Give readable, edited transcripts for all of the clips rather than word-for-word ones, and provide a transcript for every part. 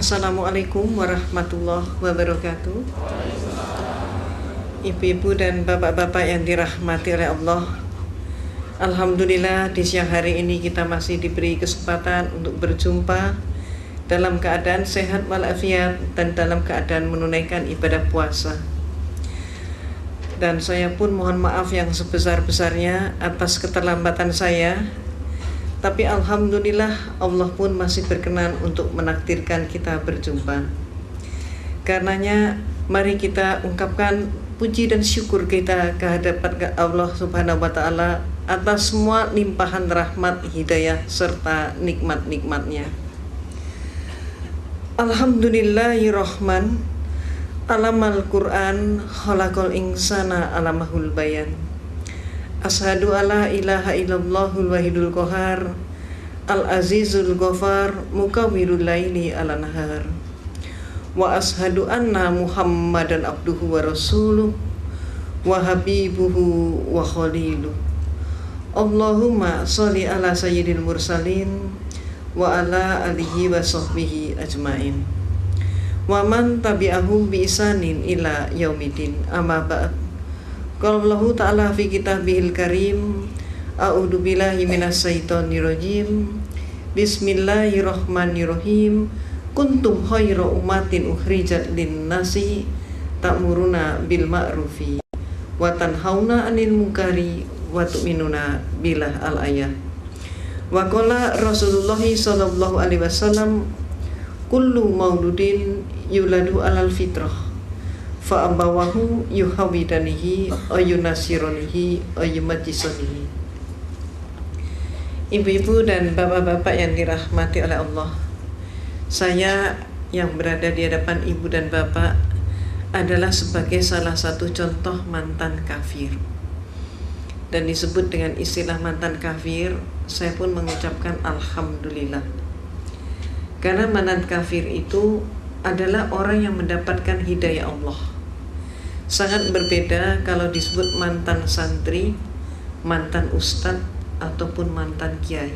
Assalamualaikum warahmatullahi wabarakatuh. Ibu-ibu dan bapak-bapak yang dirahmati oleh Allah, alhamdulillah di siang hari ini kita masih diberi kesempatan untuk berjumpa dalam keadaan sehat walafiat dan dalam keadaan menunaikan ibadah puasa. Dan saya pun mohon maaf yang sebesar-besarnya atas keterlambatan saya. Tapi alhamdulillah Allah pun masih berkenan untuk menakdirkan kita berjumpa. Karenanya mari kita ungkapkan puji dan syukur kita kehadapan Allah Subhanahu wa taala atas semua limpahan rahmat, hidayah serta nikmat-nikmatnya. Alhamdulillahirrahman, alamal Quran, khalaqal insana alamahul bayan. Asyhadu alla ilaha illallahul wahidul qahar, al-azizul ghafar, mukawwirul laili ala nahar. Wa asyhadu anna Muhammadan abduhu wa rasuluh wa habibuhu wa khaliluh. Allahumma sholli ala sayyidil mursalin wa ala alihi wa sahbihi ajmain. Wa man tabi'ahum bi isanin ila yaumidin. Amma ba'd. Qala Allah Ta'ala fi kitabihil karim, a'udzu billahi minasyaitonir rajim. Bismillahirrahmanirrahim. Kuntum khairu ummatin ukhrijat lin-nasi ta'muruna bil ma'rufi wa tanhauna 'anil munkari wa tu'minuna billah al-ayah. Wa qala Rasulullah sallallahu alaihi wasallam, kullu mauludin yuladu 'alal fitrah fa abawahu yuhawidanihi ayunasironihi ayumajisonihi. Ibu-ibu dan bapak-bapak yang dirahmati oleh Allah, saya yang berada di hadapan ibu dan bapak adalah sebagai salah satu contoh mantan kafir. Dan disebut dengan istilah mantan kafir, saya pun mengucapkan alhamdulillah. Karena mantan kafir itu adalah orang yang mendapatkan hidayah Allah. Sangat berbeda kalau disebut mantan santri, mantan ustadz, ataupun mantan kiai.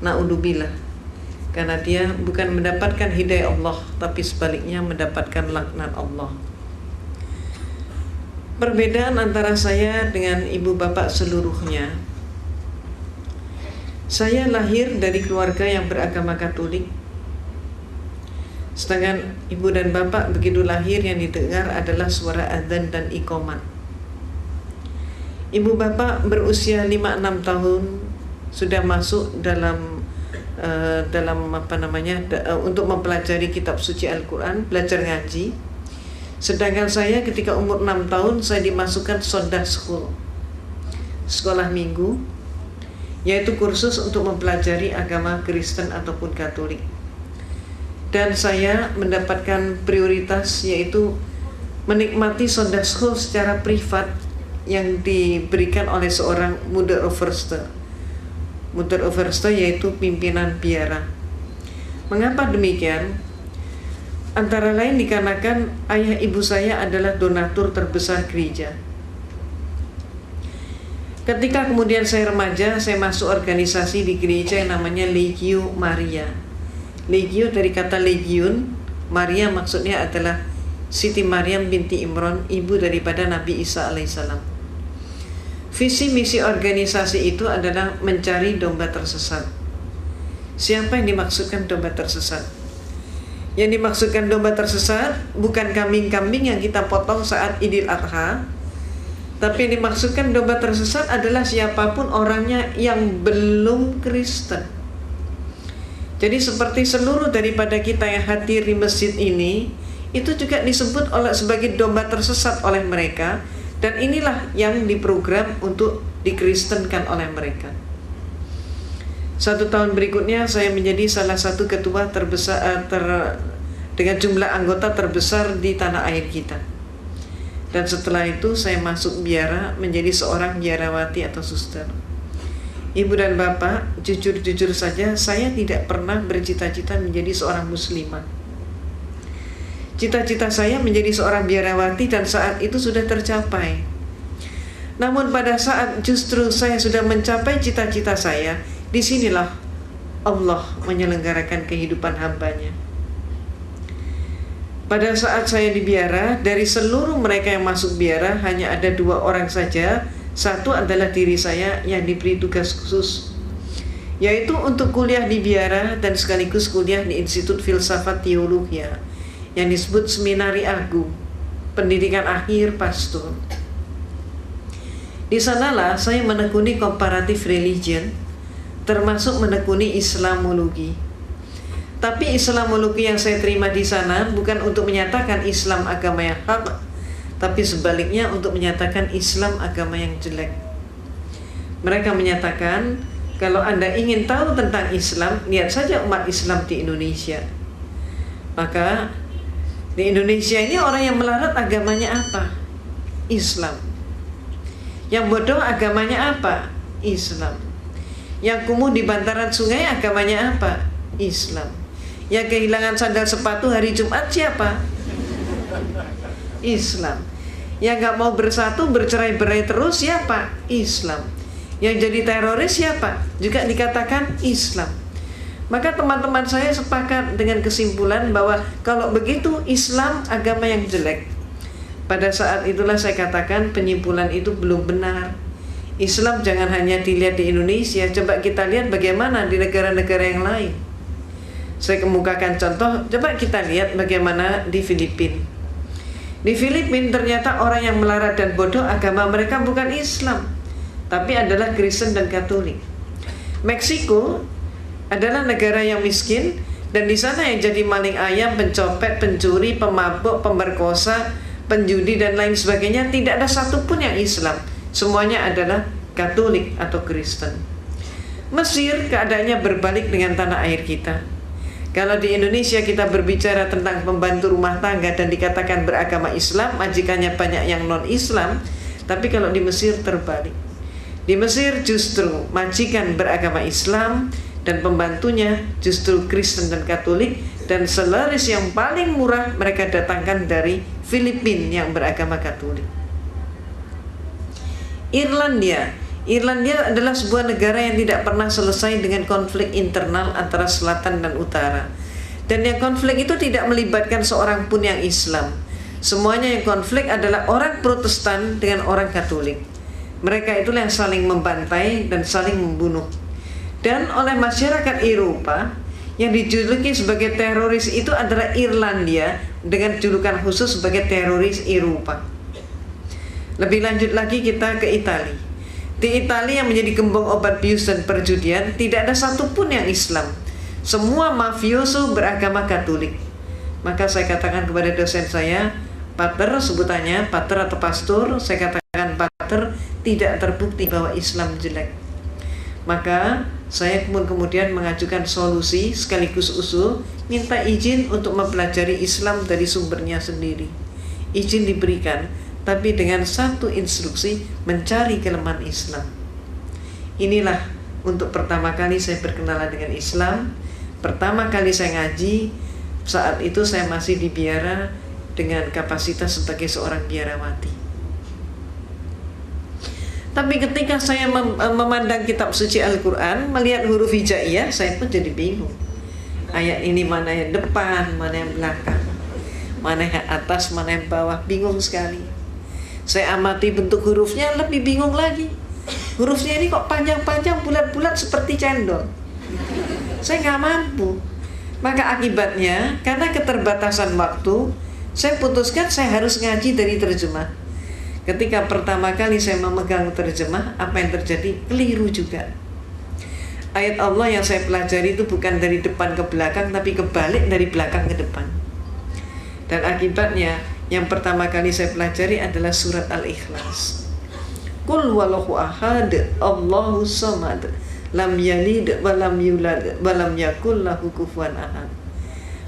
Na'udzubillah. Karena dia bukan mendapatkan hidayah Allah, tapi sebaliknya mendapatkan laknat Allah. Perbedaan antara saya dengan ibu bapak seluruhnya, saya lahir dari keluarga yang beragama Katolik. Sedangkan ibu dan bapak begitu lahir yang didengar adalah suara adzan dan iqamat. Ibu bapak berusia 5-6 tahun sudah masuk dalam untuk mempelajari kitab suci Al-Quran, belajar ngaji. Sedangkan saya ketika umur 6 tahun saya dimasukkan Sunday School, sekolah minggu, yaitu kursus untuk mempelajari agama Kristen ataupun Katolik. Dan saya mendapatkan prioritas, yaitu menikmati Sunday School secara privat yang diberikan oleh seorang Mother Overste. Mother Overste yaitu pimpinan biara. Mengapa demikian? Antara lain dikarenakan ayah ibu saya adalah donatur terbesar gereja. Ketika kemudian saya remaja, saya masuk organisasi di gereja yang namanya Legio Maria. Legio dari kata legiun, Maria maksudnya adalah Siti Maryam binti Imran, ibu daripada Nabi Isa alaihissalam. Visi misi organisasi itu adalah mencari domba tersesat. Siapa yang dimaksudkan domba tersesat? Yang dimaksudkan domba tersesat bukan kambing-kambing yang kita potong saat Idul Adha, tapi yang dimaksudkan domba tersesat adalah siapapun orangnya yang belum Kristen. Jadi seperti seluruh daripada kita yang hadir di masjid ini, itu juga disebut sebagai domba tersesat oleh mereka. Dan inilah yang diprogram untuk dikristenkan oleh mereka. 1 tahun berikutnya saya menjadi salah satu ketua terbesar dengan jumlah anggota terbesar di tanah air kita. Dan setelah itu saya masuk biara menjadi seorang biarawati atau suster. Ibu dan bapak, jujur-jujur saja saya tidak pernah bercita-cita menjadi seorang muslimah. Cita-cita saya menjadi seorang biarawati dan saat itu sudah tercapai. Namun pada saat justru saya sudah mencapai cita-cita saya, disinilah Allah menyelenggarakan kehidupan hambanya. Pada saat saya di biara, dari seluruh mereka yang masuk biara hanya ada 2 orang saja. Satu adalah diri saya yang diberi tugas khusus, yaitu untuk kuliah di biara dan sekaligus kuliah di Institut Filsafat Teologia yang disebut Seminari Agung, pendidikan akhir pastor. Di sanalah saya menekuni comparative religion, termasuk menekuni Islamologi. Tapi Islamologi yang saya terima di sana bukan untuk menyatakan Islam agama yang hak, tapi sebaliknya untuk menyatakan Islam agama yang jelek. Mereka menyatakan, kalau Anda ingin tahu tentang Islam, lihat saja umat Islam di Indonesia. Maka di Indonesia ini orang yang melarat agamanya apa? Islam. Yang bodoh agamanya apa? Islam. Yang kumuh di bantaran sungai agamanya apa? Islam. Yang kehilangan sandal sepatu hari Jumat siapa? Islam. Yang gak mau bersatu, bercerai-berai terus siapa? Islam. Yang jadi teroris siapa? Juga dikatakan Islam. Maka teman-teman saya sepakat dengan kesimpulan bahwa kalau begitu Islam agama yang jelek. Pada saat itulah saya katakan penyimpulan itu belum benar. Islam jangan hanya dilihat di Indonesia, coba kita lihat bagaimana di negara-negara yang lain. Saya kemukakan contoh, coba kita lihat bagaimana di Filipina. Di Filipina ternyata orang yang melarat dan bodoh agama mereka bukan Islam, tapi adalah Kristen dan Katolik. Meksiko adalah negara yang miskin, dan di sana yang jadi maling ayam, pencopet, pencuri, pemabuk, pemerkosa, penjudi dan lain sebagainya tidak ada satupun yang Islam. Semuanya adalah Katolik atau Kristen. Mesir keadaannya berbalik dengan tanah air kita. Kalau di Indonesia kita berbicara tentang pembantu rumah tangga dan dikatakan beragama Islam, majikannya banyak yang non-Islam. Tapi kalau di Mesir terbalik. Di Mesir justru majikan beragama Islam dan pembantunya justru Kristen dan Katolik, dan selaris yang paling murah mereka datangkan dari Filipina yang beragama Katolik. Irlandia adalah sebuah negara yang tidak pernah selesai dengan konflik internal antara selatan dan utara. Dan yang konflik itu tidak melibatkan seorang pun yang Islam. Semuanya yang konflik adalah orang Protestan dengan orang Katolik. Mereka itulah yang saling membantai dan saling membunuh. Dan oleh masyarakat Eropa, yang dijuluki sebagai teroris itu adalah Irlandia dengan julukan khusus sebagai teroris Eropa. Lebih lanjut lagi kita ke Italia. Di Italia yang menjadi gembong obat bius dan perjudian, tidak ada satupun yang Islam. Semua mafioso beragama Katolik. Maka saya katakan kepada dosen saya, Pater, sebutannya Pater atau Pastor, saya katakan Pater, tidak terbukti bahwa Islam jelek. Maka saya kemudian mengajukan solusi sekaligus usul, minta izin untuk mempelajari Islam dari sumbernya sendiri. Izin diberikan, tapi dengan satu instruksi, mencari kelemahan Islam. Inilah untuk pertama kali saya berkenalan dengan Islam. Pertama kali saya ngaji, saat itu saya masih di biara dengan kapasitas sebagai seorang biarawati. Tapi ketika saya memandang kitab suci Al-Quran, melihat huruf hijaiyah, saya pun jadi bingung. Ayat ini mana yang depan, mana yang belakang, mana yang atas, mana yang bawah, bingung sekali. Saya amati bentuk hurufnya, lebih bingung lagi. Hurufnya ini kok panjang-panjang, bulat-bulat seperti cendol. Saya nggak mampu. Maka akibatnya, karena keterbatasan waktu, saya putuskan saya harus ngaji dari terjemah. Ketika pertama kali saya memegang terjemah, apa yang terjadi? Keliru juga. Ayat Allah yang saya pelajari itu bukan dari depan ke belakang, tapi kebalik dari belakang ke depan. Dan akibatnya, yang pertama kali saya pelajari adalah surat Al-Ikhlas. Qul huwallahu ahad, Allahu samad, lam yalid wa lam yulad wa lam yakul lahu kufuwan ahad.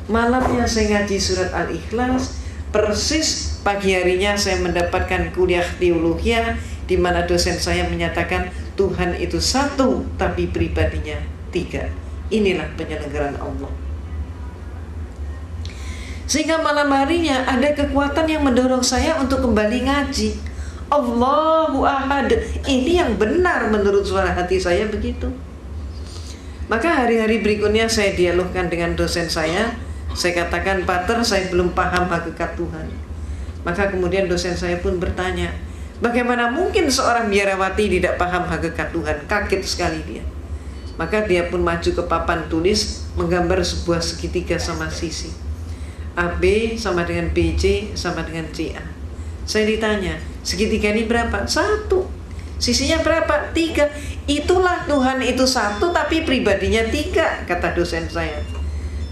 Malamnya saya ngaji surat Al-Ikhlas, persis pagi harinya saya mendapatkan kuliah teologi di mana dosen saya menyatakan Tuhan itu satu tapi pribadinya tiga. Inilah penyelenggaraan Allah. Sehingga malam harinya ada kekuatan yang mendorong saya untuk kembali ngaji. Allahu ahad. Ini yang benar menurut suara hati saya begitu. Maka hari-hari berikutnya saya dialogkan dengan dosen saya. Saya katakan, Pater, saya belum paham hakikat Tuhan. Maka kemudian dosen saya pun bertanya, bagaimana mungkin seorang biarawati tidak paham hakikat Tuhan? Kaget sekali dia. Maka dia pun maju ke papan tulis, menggambar sebuah segitiga sama sisi. AB sama dengan BC sama dengan CA. Saya ditanya, segitiga ini berapa? 1. Sisinya berapa? 3. Itulah Tuhan itu 1 tapi pribadinya 3, kata dosen saya.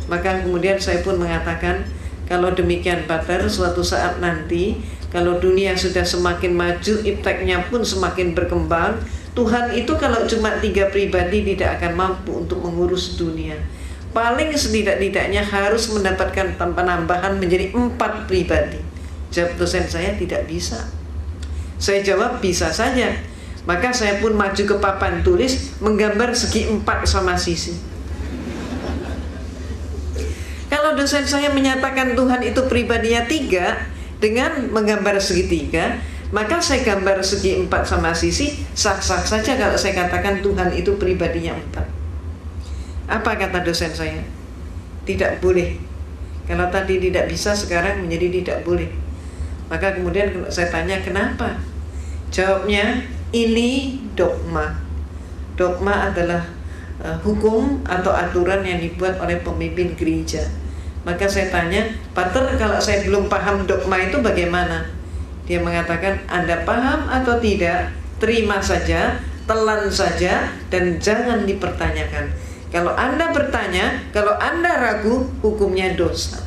Maka kemudian saya pun mengatakan, kalau demikian Pater, suatu saat nanti kalau dunia sudah semakin maju, ipteknya pun semakin berkembang, Tuhan itu kalau cuma 3 pribadi tidak akan mampu untuk mengurus dunia. Paling setidak-tidaknya harus mendapatkan penambahan menjadi 4 pribadi. Jawab dosen saya, tidak bisa. Saya jawab, bisa saja. Maka saya pun maju ke papan tulis, menggambar segi 4 sama sisi. Kalau dosen saya menyatakan Tuhan itu pribadinya 3 dengan menggambar segitiga, maka saya gambar segi 4 sama sisi, sah-sah saja kalau saya katakan Tuhan itu pribadinya 4. Apa kata dosen saya? Tidak boleh. Kalau tadi tidak bisa, sekarang menjadi tidak boleh. Maka kemudian saya tanya, kenapa? Jawabnya, ini dogma. Dogma adalah hukum atau aturan yang dibuat oleh pemimpin gereja. Maka saya tanya, Pater, kalau saya belum paham dogma itu bagaimana? Dia mengatakan, Anda paham atau tidak, terima saja, telan saja, dan jangan dipertanyakan. Kalau Anda bertanya, kalau Anda ragu, hukumnya dosa.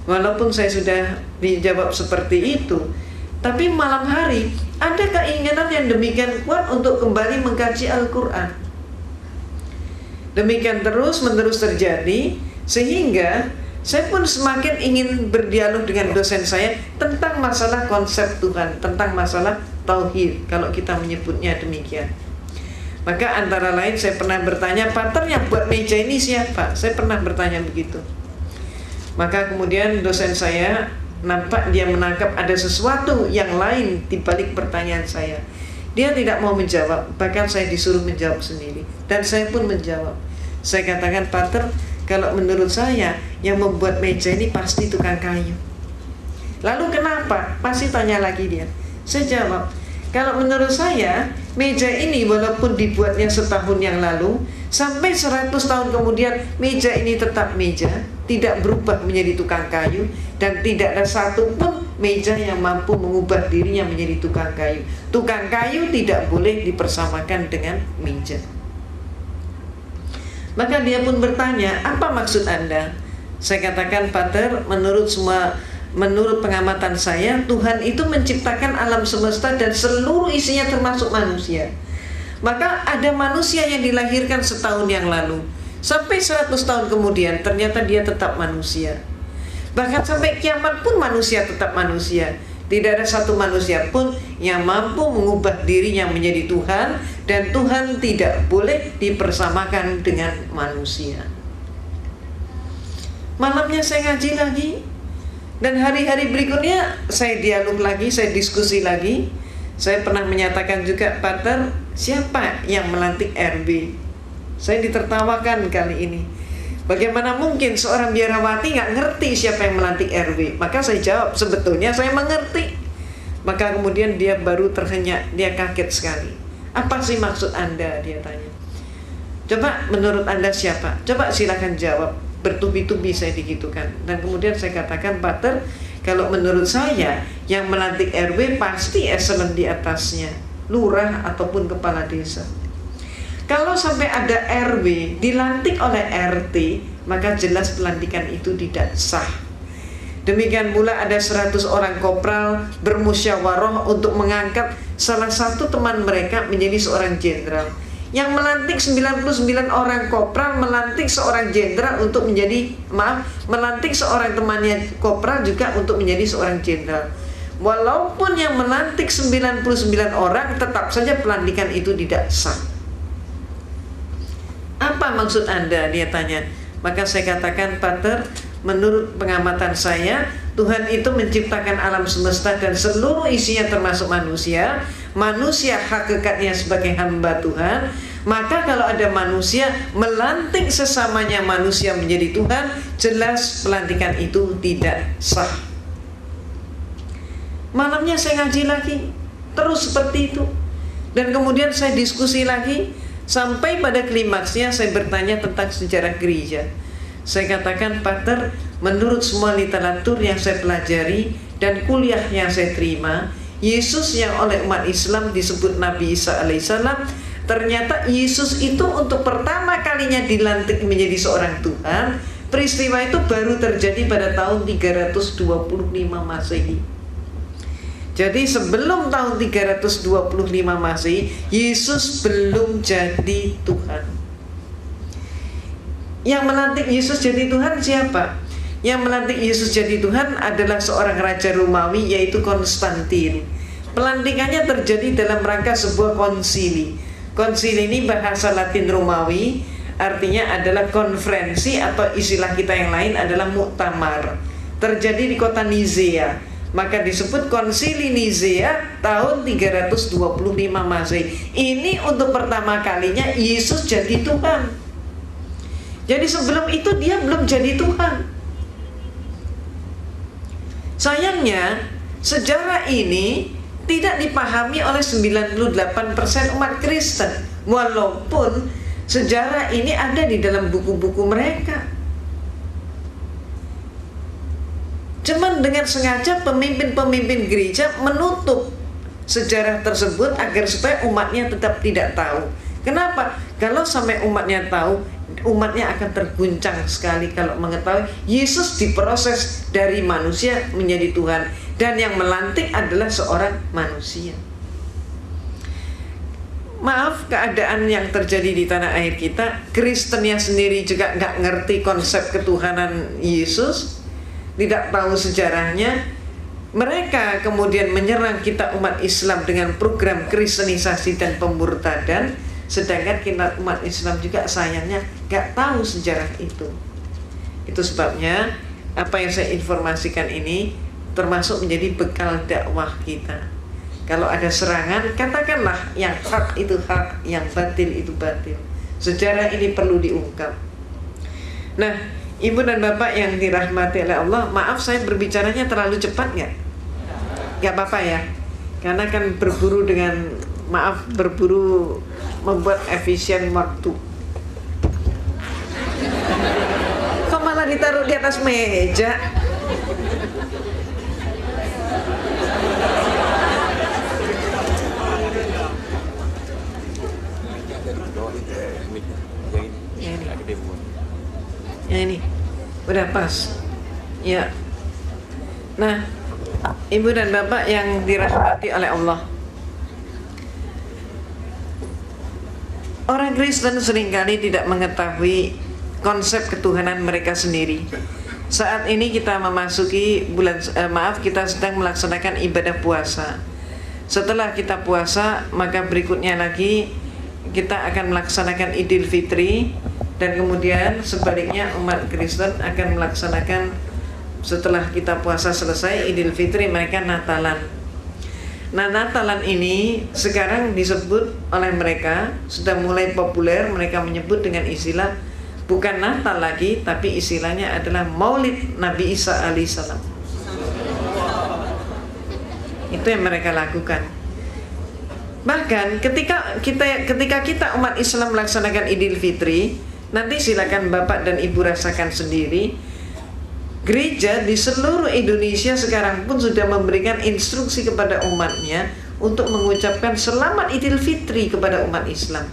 Walaupun saya sudah dijawab seperti itu, tapi malam hari ada keinginan yang demikian kuat untuk kembali mengkaji Al-Quran. Demikian terus-menerus terjadi, sehingga saya pun semakin ingin berdialog dengan dosen saya tentang masalah konsep Tuhan, tentang masalah tauhid, kalau kita menyebutnya demikian. Maka antara lain saya pernah bertanya, Pater, yang buat meja ini siapa? Saya pernah bertanya begitu. Maka kemudian dosen saya nampak dia menangkap ada sesuatu yang lain di balik pertanyaan saya. Dia tidak mau menjawab, bahkan saya disuruh menjawab sendiri. Dan saya pun menjawab. Saya katakan, Pater, kalau menurut saya yang membuat meja ini pasti tukang kayu. Lalu kenapa? Pasti tanya lagi dia. Saya jawab, kalau menurut saya meja ini walaupun dibuatnya setahun yang lalu, sampai 100 tahun kemudian meja ini tetap meja, tidak berubah menjadi tukang kayu, dan tidak ada satu pun meja yang mampu mengubah dirinya menjadi tukang kayu. Tukang kayu tidak boleh dipersamakan dengan meja. Maka dia pun bertanya, apa maksud Anda? Saya katakan, Pater, menurut pengamatan saya, Tuhan itu menciptakan alam semesta dan seluruh isinya termasuk manusia. Maka ada manusia yang dilahirkan setahun yang lalu, sampai 100 tahun kemudian ternyata dia tetap manusia. Bahkan sampai kiamat pun manusia tetap manusia. Tidak ada satu manusia pun yang mampu mengubah dirinya menjadi Tuhan, dan Tuhan tidak boleh dipersamakan dengan manusia. Malamnya saya ngaji lagi, dan hari-hari berikutnya saya dialog lagi, saya diskusi lagi. Saya pernah menyatakan juga, Pater, siapa yang melantik RB? Saya ditertawakan kali ini. Bagaimana mungkin seorang biarawati nggak ngerti siapa yang melantik RW? Maka saya jawab, sebetulnya saya mengerti. Maka kemudian dia baru terhenyak, dia kaget sekali. Apa sih maksud Anda? Dia tanya. Coba menurut Anda siapa? Coba silakan jawab. Bertubi-tubi saya digitukan. Dan kemudian saya katakan, Pater, kalau menurut saya yang melantik RW pasti eselon di atasnya, lurah ataupun kepala desa. Kalau sampai ada RW dilantik oleh RT, maka jelas pelantikan itu tidak sah. Demikian pula ada 100 orang kopral bermusyawarah untuk mengangkat salah satu teman mereka menjadi seorang jenderal. Yang melantik 99 orang kopral melantik seorang jenderal untuk menjadi, melantik seorang temannya kopral juga untuk menjadi seorang jenderal. Walaupun yang melantik 99 orang, tetap saja pelantikan itu tidak sah. Apa maksud Anda? Dia tanya. Maka saya katakan, Pater, menurut pengamatan saya, Tuhan itu menciptakan alam semesta dan seluruh isinya termasuk manusia. Manusia hakikatnya sebagai hamba Tuhan. Maka kalau ada manusia melantik sesamanya manusia menjadi Tuhan, jelas pelantikan itu tidak sah. Malamnya saya ngaji lagi, terus seperti itu. Dan kemudian saya diskusi lagi, sampai pada klimaksnya saya bertanya tentang sejarah gereja. Saya katakan, Pater, menurut semua literatur yang saya pelajari dan kuliah yang saya terima, Yesus yang oleh umat Islam disebut Nabi Isa alaihissalam, ternyata Yesus itu untuk pertama kalinya dilantik menjadi seorang Tuhan. Peristiwa itu baru terjadi pada tahun 325 Masehi. Jadi sebelum tahun 325 Masehi, Yesus belum jadi Tuhan. Yang melantik Yesus jadi Tuhan siapa? Yang melantik Yesus jadi Tuhan adalah seorang raja Romawi, yaitu Konstantin. Pelantikannya terjadi dalam rangka sebuah konsili. Konsili ini bahasa Latin Romawi, artinya adalah konferensi, atau istilah kita yang lain adalah muktamar. Terjadi di kota Nizea, maka disebut konsili Nizea tahun 325 Masehi. Ini untuk pertama kalinya Yesus jadi Tuhan. Jadi sebelum itu dia belum jadi Tuhan. Sayangnya sejarah ini tidak dipahami oleh 98% umat Kristen, walaupun sejarah ini ada di dalam buku-buku mereka. Cuman dengan sengaja pemimpin-pemimpin gereja menutup sejarah tersebut agar supaya umatnya tetap tidak tahu. Kenapa? Kalau sampai umatnya tahu, umatnya akan terguncang sekali kalau mengetahui Yesus diproses dari manusia menjadi Tuhan, dan yang melantik adalah seorang manusia. Maaf, keadaan yang terjadi di tanah air kita, Kristennya sendiri juga nggak ngerti konsep ketuhanan Yesus, tidak tahu sejarahnya. Mereka kemudian menyerang kita umat Islam dengan program kristenisasi dan pemurtadan, sedangkan kita umat Islam juga sayangnya gak tahu sejarah itu. Itu sebabnya apa yang saya informasikan ini termasuk menjadi bekal dakwah kita. Kalau ada serangan, katakanlah yang hak itu hak, yang batil itu batil. Sejarah ini perlu diungkap. Nah, Ibu dan Bapak yang dirahmati oleh Allah, maaf saya berbicaranya terlalu cepat nggak? Nggak apa-apa ya, karena kan berburu dengan, maaf, berburu membuat efisien waktu. Kok malah ditaruh di atas meja? Yang ini udah pas ya. Nah, Ibu dan Bapak yang dirahmati oleh Allah, orang Kristen seringkali tidak mengetahui konsep ketuhanan mereka sendiri. Saat ini kita memasuki bulan, kita sedang melaksanakan ibadah puasa. Setelah kita puasa, maka berikutnya lagi kita akan melaksanakan Idul Fitri, dan kemudian sebaliknya umat Kristen akan melaksanakan, setelah kita puasa selesai Idul Fitri, mereka Natalan. Nah, Natalan ini sekarang disebut oleh mereka, sudah mulai populer, mereka menyebut dengan istilah bukan Natal lagi, tapi istilahnya adalah Maulid Nabi Isa alaihissalam. Itu yang mereka lakukan. Bahkan ketika kita umat Islam melaksanakan Idul Fitri, nanti silakan Bapak dan Ibu rasakan sendiri. Gereja di seluruh Indonesia sekarang pun sudah memberikan instruksi kepada umatnya untuk mengucapkan selamat Idul Fitri kepada umat Islam.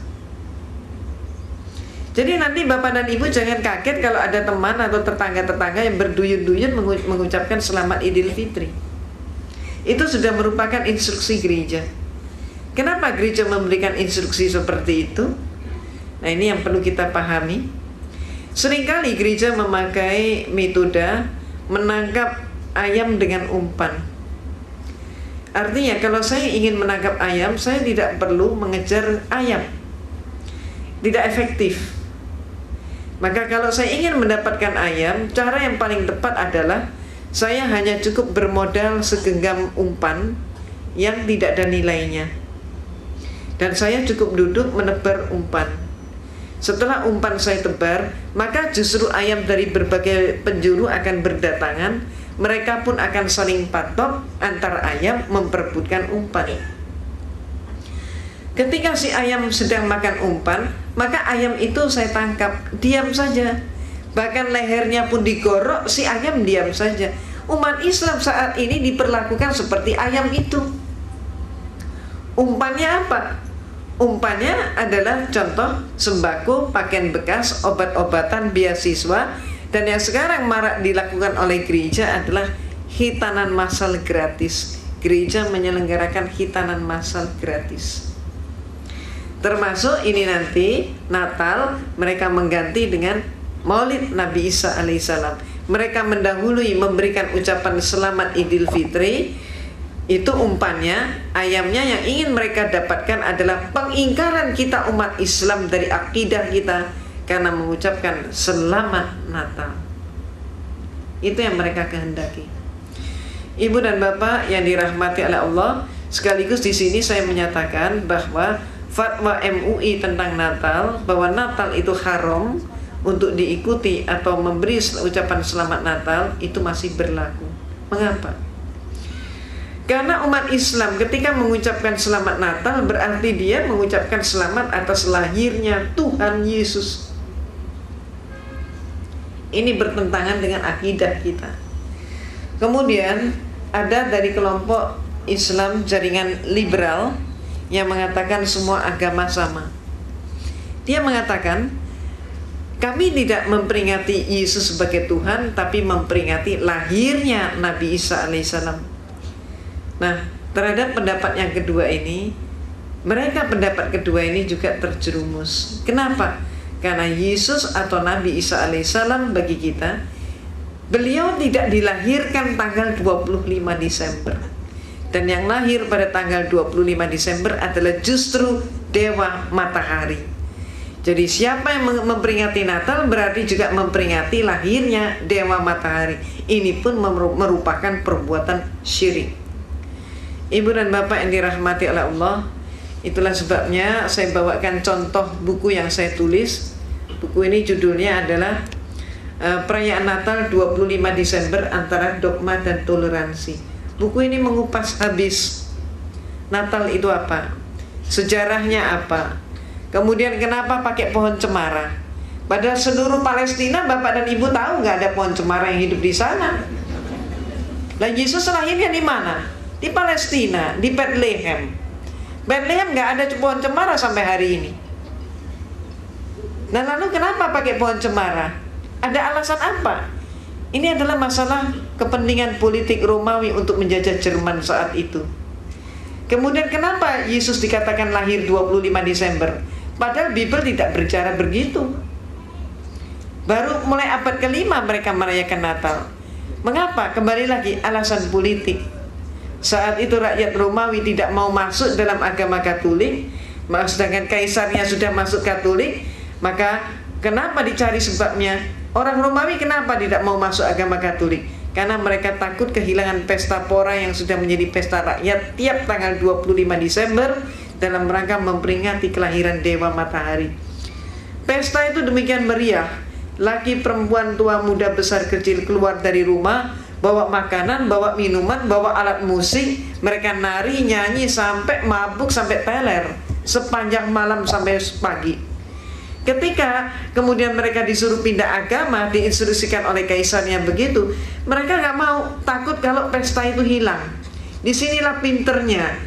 Jadi nanti Bapak dan Ibu jangan kaget kalau ada teman atau tetangga-tetangga yang berduyun-duyun mengucapkan selamat Idul Fitri. Itu sudah merupakan instruksi gereja. Kenapa gereja memberikan instruksi seperti itu? Nah, ini yang perlu kita pahami. Seringkali gereja memakai metode menangkap ayam dengan umpan. Artinya kalau saya ingin menangkap ayam, saya tidak perlu mengejar ayam. Tidak efektif. Maka kalau saya ingin mendapatkan ayam, cara yang paling tepat adalah saya hanya cukup bermodal segenggam umpan yang tidak ada nilainya. Dan saya cukup duduk menebar umpan. Setelah umpan saya tebar, maka justru ayam dari berbagai penjuru akan berdatangan. Mereka pun akan saling patok antar ayam memperebutkan umpan. Ketika si ayam sedang makan umpan, maka ayam itu saya tangkap, diam saja. Bahkan lehernya pun digorok, si ayam diam saja. Umat Islam saat ini diperlakukan seperti ayam itu. Umpannya apa? Umpannya adalah contoh sembako, pakaian bekas, obat-obatan, beasiswa. Dan yang sekarang marak dilakukan oleh gereja adalah hitanan massal gratis. Gereja menyelenggarakan hitanan massal gratis. Termasuk ini nanti Natal mereka mengganti dengan Maulid Nabi Isa alaihissalam. Mereka mendahului memberikan ucapan selamat Idul Fitri. Itu umpannya, ayamnya yang ingin mereka dapatkan adalah pengingkaran kita umat Islam dari akidah kita karena mengucapkan selamat Natal. Itu yang mereka kehendaki. Ibu dan Bapak yang dirahmati oleh Allah, sekaligus di sini saya menyatakan bahwa fatwa MUI tentang Natal, bahwa Natal itu haram untuk diikuti atau memberi ucapan selamat Natal, itu masih berlaku. Mengapa? Karena umat Islam ketika mengucapkan selamat Natal berarti dia mengucapkan selamat atas lahirnya Tuhan Yesus. Ini bertentangan dengan akidah kita. Kemudian ada dari kelompok Islam jaringan liberal yang mengatakan semua agama sama. Dia mengatakan kami tidak memperingati Yesus sebagai Tuhan, tapi memperingati lahirnya Nabi Isa alaihissalam. Nah, terhadap pendapat yang kedua ini, mereka pendapat kedua ini juga terjerumus. Kenapa? Karena Yesus atau Nabi Isa alaihissalam bagi kita, beliau tidak dilahirkan tanggal 25 Desember. Dan yang lahir pada tanggal 25 Desember adalah justru Dewa Matahari. Jadi siapa yang memperingati Natal berarti juga memperingati lahirnya Dewa Matahari. Ini pun merupakan perbuatan syirik. Ibu dan Bapak yang dirahmati oleh Allah, itulah sebabnya saya bawakan contoh buku yang saya tulis. Buku ini judulnya adalah Perayaan Natal 25 Desember Antara Dogma dan Toleransi. Buku ini mengupas habis Natal itu apa, sejarahnya apa, kemudian kenapa pakai pohon cemara. Padahal seluruh Palestina, Bapak dan Ibu tahu nggak ada pohon cemara yang hidup di sana. Lah Yesus lahirnya di mana? Di Palestina, di Bethlehem. Bethlehem nggak ada pohon cemara sampai hari ini. Nah lalu kenapa pakai pohon cemara? Ada alasan apa? Ini adalah masalah kepentingan politik Romawi untuk menjajah Jerman saat itu. Kemudian kenapa Yesus dikatakan lahir 25 Desember? Padahal Bible tidak berbicara begitu. Baru mulai abad ke-5 mereka merayakan Natal. Mengapa? Kembali lagi alasan politik. Saat itu rakyat Romawi tidak mau masuk dalam agama Katolik, sedangkan kaisarnya sudah masuk Katolik. Maka kenapa dicari sebabnya? Orang Romawi kenapa tidak mau masuk agama Katolik? Karena mereka takut kehilangan pesta pora yang sudah menjadi pesta rakyat tiap tanggal 25 Desember dalam rangka memperingati kelahiran Dewa Matahari. Pesta itu demikian meriah. Laki, perempuan, tua, muda, besar, kecil keluar dari rumah, bawa makanan, bawa minuman, bawa alat musik. Mereka nari, nyanyi sampai mabuk, sampai teler sepanjang malam sampai pagi. Ketika kemudian mereka disuruh pindah agama, diinstruksikan oleh kaisarnya begitu, mereka nggak mau, takut kalau pesta itu hilang. Disinilah pinternya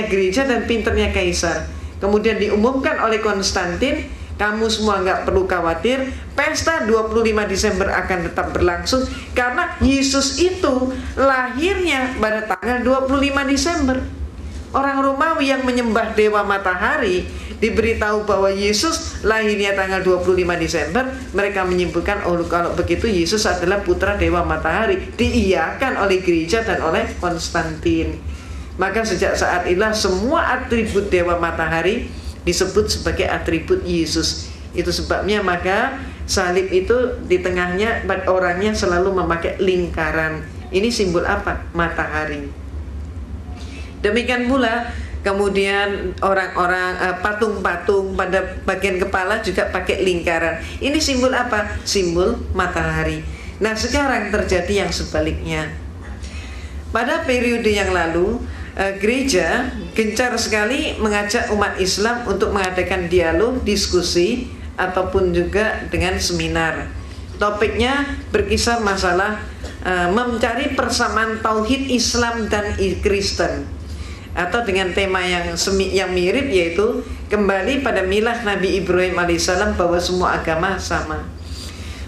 gereja dan pinternya kaisar. Kemudian diumumkan oleh Konstantin, kamu semua nggak perlu khawatir, pesta 25 Desember akan tetap berlangsung karena Yesus itu lahirnya pada tanggal 25 Desember. Orang Romawi yang menyembah Dewa Matahari diberitahu bahwa Yesus lahirnya tanggal 25 Desember, mereka menyimpulkan, oh kalau begitu Yesus adalah putra Dewa Matahari. Diiyakan oleh gereja dan oleh Konstantin. Maka sejak saat itulah semua atribut Dewa Matahari disebut sebagai atribut Yesus. Itu sebabnya maka salib itu di tengahnya orangnya selalu memakai lingkaran. Ini simbol apa? Matahari. Demikian pula Kemudian orang-orang patung-patung pada bagian kepala juga pakai lingkaran. Ini simbol apa? Simbol matahari. Nah, sekarang terjadi yang sebaliknya. Pada periode yang lalu, gereja gencar sekali mengajak umat Islam untuk mengadakan dialog, diskusi, ataupun juga dengan seminar. Topiknya berkisar masalah mencari persamaan tauhid Islam dan Kristen, atau dengan tema yang mirip, yaitu kembali pada milah Nabi Ibrahim alaihissalam bahwa semua agama sama.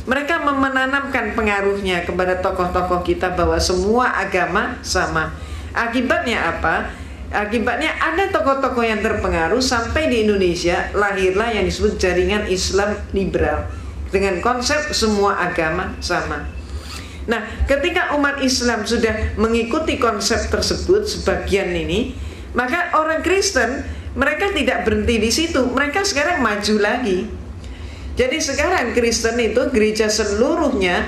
Mereka menanamkan pengaruhnya kepada tokoh-tokoh kita bahwa semua agama sama. Akibatnya apa? Akibatnya ada tokoh-tokoh yang terpengaruh sampai di Indonesia lahirlah yang disebut jaringan Islam liberal dengan konsep semua agama sama. Nah, ketika umat Islam sudah mengikuti konsep tersebut sebagian ini, maka orang Kristen mereka tidak berhenti di situ, mereka sekarang maju lagi. Jadi sekarang Kristen itu gereja seluruhnya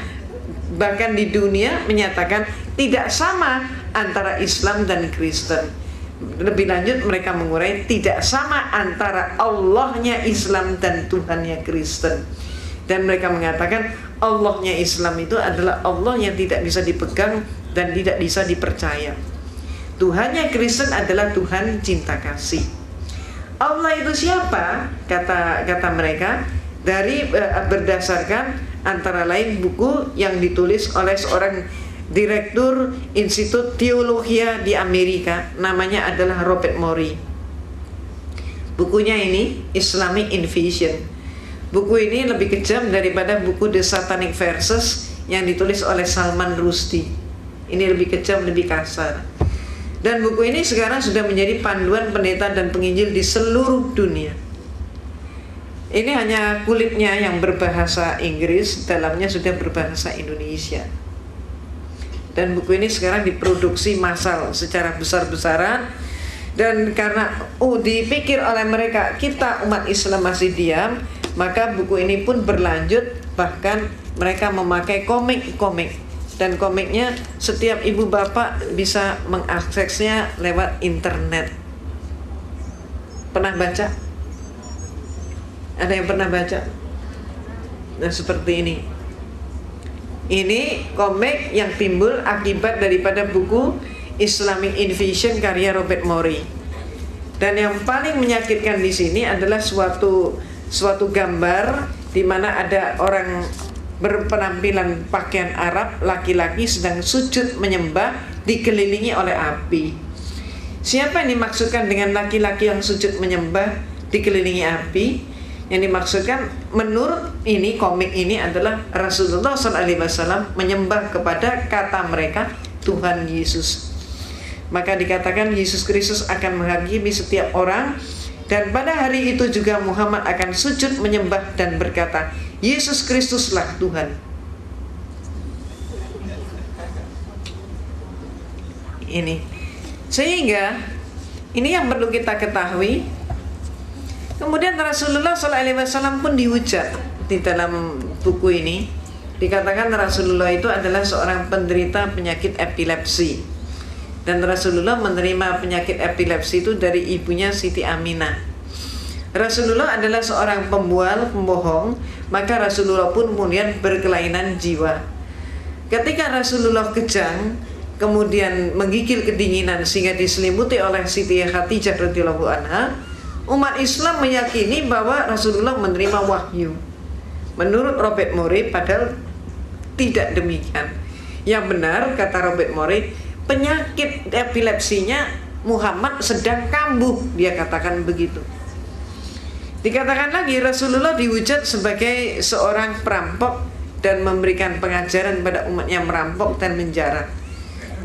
bahkan di dunia menyatakan tidak sama antara Islam dan Kristen. Lebih lanjut mereka mengurai tidak sama antara Allahnya Islam dan Tuhannya Kristen. Dan mereka mengatakan Allahnya Islam itu adalah Allah yang tidak bisa dipegang dan tidak bisa dipercaya. Tuhannya Kristen adalah Tuhan cinta kasih. Allah itu siapa? Kata mereka dari berdasarkan antara lain buku yang ditulis oleh seorang direktur Institut Teologi di Amerika, namanya adalah Robert Morey. Bukunya ini Islamic Invasion. Buku ini lebih kejam daripada buku The Satanic Verses yang ditulis oleh Salman Rushdie. Ini lebih kejam, lebih kasar. Dan buku ini sekarang sudah menjadi panduan pendeta dan penginjil di seluruh dunia. Ini hanya kulitnya yang berbahasa Inggris, dalamnya sudah berbahasa Indonesia. Dan buku ini sekarang diproduksi massal secara besar-besaran. Dan karena dipikir oleh mereka kita umat Islam masih diam, maka buku ini pun berlanjut. Bahkan mereka memakai komik-komik, dan komiknya setiap ibu bapak bisa mengaksesnya lewat internet. Pernah baca? Ada yang pernah baca? Nah, seperti ini. Ini komik yang timbul akibat daripada buku Islamic Invasion karya Robert Morey. Dan yang paling menyakitkan di sini adalah suatu gambar di mana ada orang berpenampilan pakaian Arab, laki-laki sedang sujud menyembah dikelilingi oleh api. Siapa yang dimaksudkan dengan laki-laki yang sujud menyembah dikelilingi api? Yang dimaksudkan menurut ini komik ini adalah Rasulullah SAW menyembah kepada kata mereka Tuhan Yesus. Maka dikatakan Yesus Kristus akan menghakimi setiap orang. Dan pada hari itu juga Muhammad akan sujud menyembah dan berkata, Yesus Kristuslah Tuhan. Ini. Sehingga ini yang perlu kita ketahui. Kemudian Rasulullah SAW pun dihujat di dalam buku ini. Dikatakan Rasulullah itu adalah seorang penderita penyakit epilepsi. Dan Rasulullah menerima penyakit epilepsi itu dari ibunya Siti Aminah. Rasulullah adalah seorang pembual, pembohong, maka Rasulullah pun kemudian berkelainan jiwa. Ketika Rasulullah kejang, kemudian menggigil kedinginan sehingga diselimuti oleh Siti Khadijah radhiyallahu anha, umat Islam meyakini bahwa Rasulullah menerima wahyu. Menurut Robert Morey, padahal tidak demikian. Yang benar, kata Robert Morey, penyakit epilepsinya Muhammad sedang kambuh, dia katakan begitu. Dikatakan lagi Rasulullah dihujat sebagai seorang perampok dan memberikan pengajaran pada umatnya merampok dan menjara.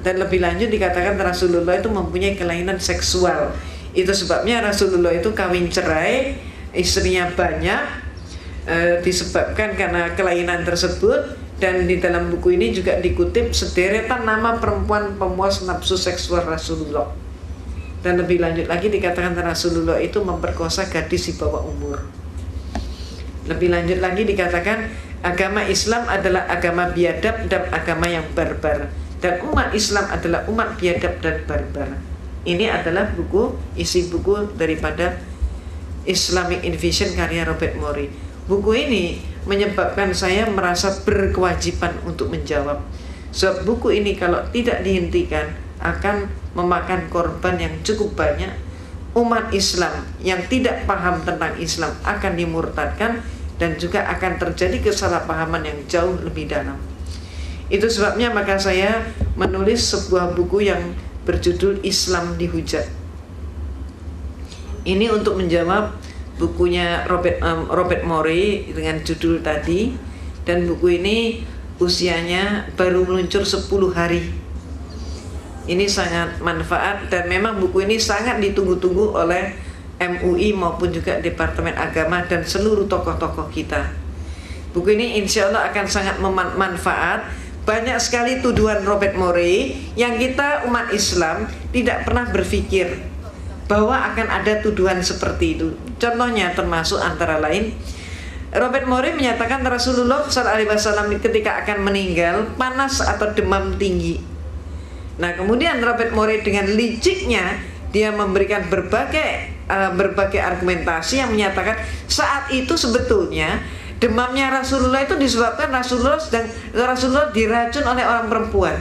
Dan lebih lanjut dikatakan Rasulullah itu mempunyai kelainan seksual. Itu sebabnya Rasulullah itu kawin cerai, istrinya banyak, disebabkan karena kelainan tersebut. Dan di dalam buku ini juga dikutip sederetan nama perempuan pemuas nafsu seksual Rasulullah. Dan lebih lanjut lagi dikatakan Rasulullah itu memperkosa gadis di bawah umur. Lebih lanjut lagi dikatakan agama Islam adalah agama biadab dan agama yang barbar. Dan umat Islam adalah umat biadab dan barbar. Ini adalah isi buku daripada Islamic Invasion karya Robert Morey. Buku ini menyebabkan saya merasa berkewajiban untuk menjawab. Sebab buku ini kalau tidak dihentikan akan memakan korban yang cukup banyak. Umat Islam yang tidak paham tentang Islam akan dimurtadkan, dan juga akan terjadi kesalahpahaman yang jauh lebih dalam. Itu sebabnya maka saya menulis sebuah buku yang berjudul Islam Dihujat. Ini untuk menjawab bukunya Robert Morey dengan judul tadi, dan buku ini usianya baru meluncur 10 hari. Ini sangat manfaat, dan memang buku ini sangat ditunggu-tunggu oleh MUI maupun juga Departemen Agama dan seluruh tokoh-tokoh kita. Buku ini insya Allah akan sangat bermanfaat. Banyak sekali tuduhan Robert Morey yang kita umat Islam tidak pernah berpikir bahwa akan ada tuduhan seperti itu. Contohnya termasuk antara lain, Robert Morey menyatakan Rasulullah SAW ketika akan meninggal panas atau demam tinggi. Nah, kemudian Robert Morey dengan liciknya dia memberikan berbagai argumentasi yang menyatakan saat itu sebetulnya demamnya Rasulullah itu disebabkan Rasulullah diracun oleh orang perempuan.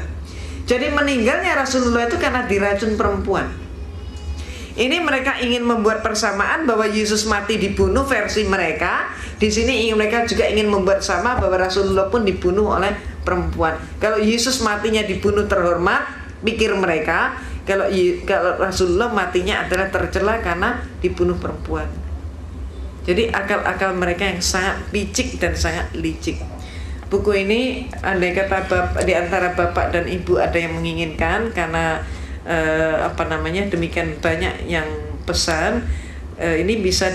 Jadi meninggalnya Rasulullah itu karena diracun perempuan. Ini mereka ingin membuat persamaan bahwa Yesus mati dibunuh versi mereka. Di sini mereka juga ingin membuat sama bahwa Rasulullah pun dibunuh oleh perempuan. Kalau Yesus matinya dibunuh terhormat, pikir mereka. Kalau Rasulullah matinya adalah tercela karena dibunuh perempuan. Jadi akal-akal mereka yang sangat picik dan sangat licik. Buku ini andai kata di antara bapak dan ibu ada yang menginginkan, karena demikian banyak yang pesan, ini bisa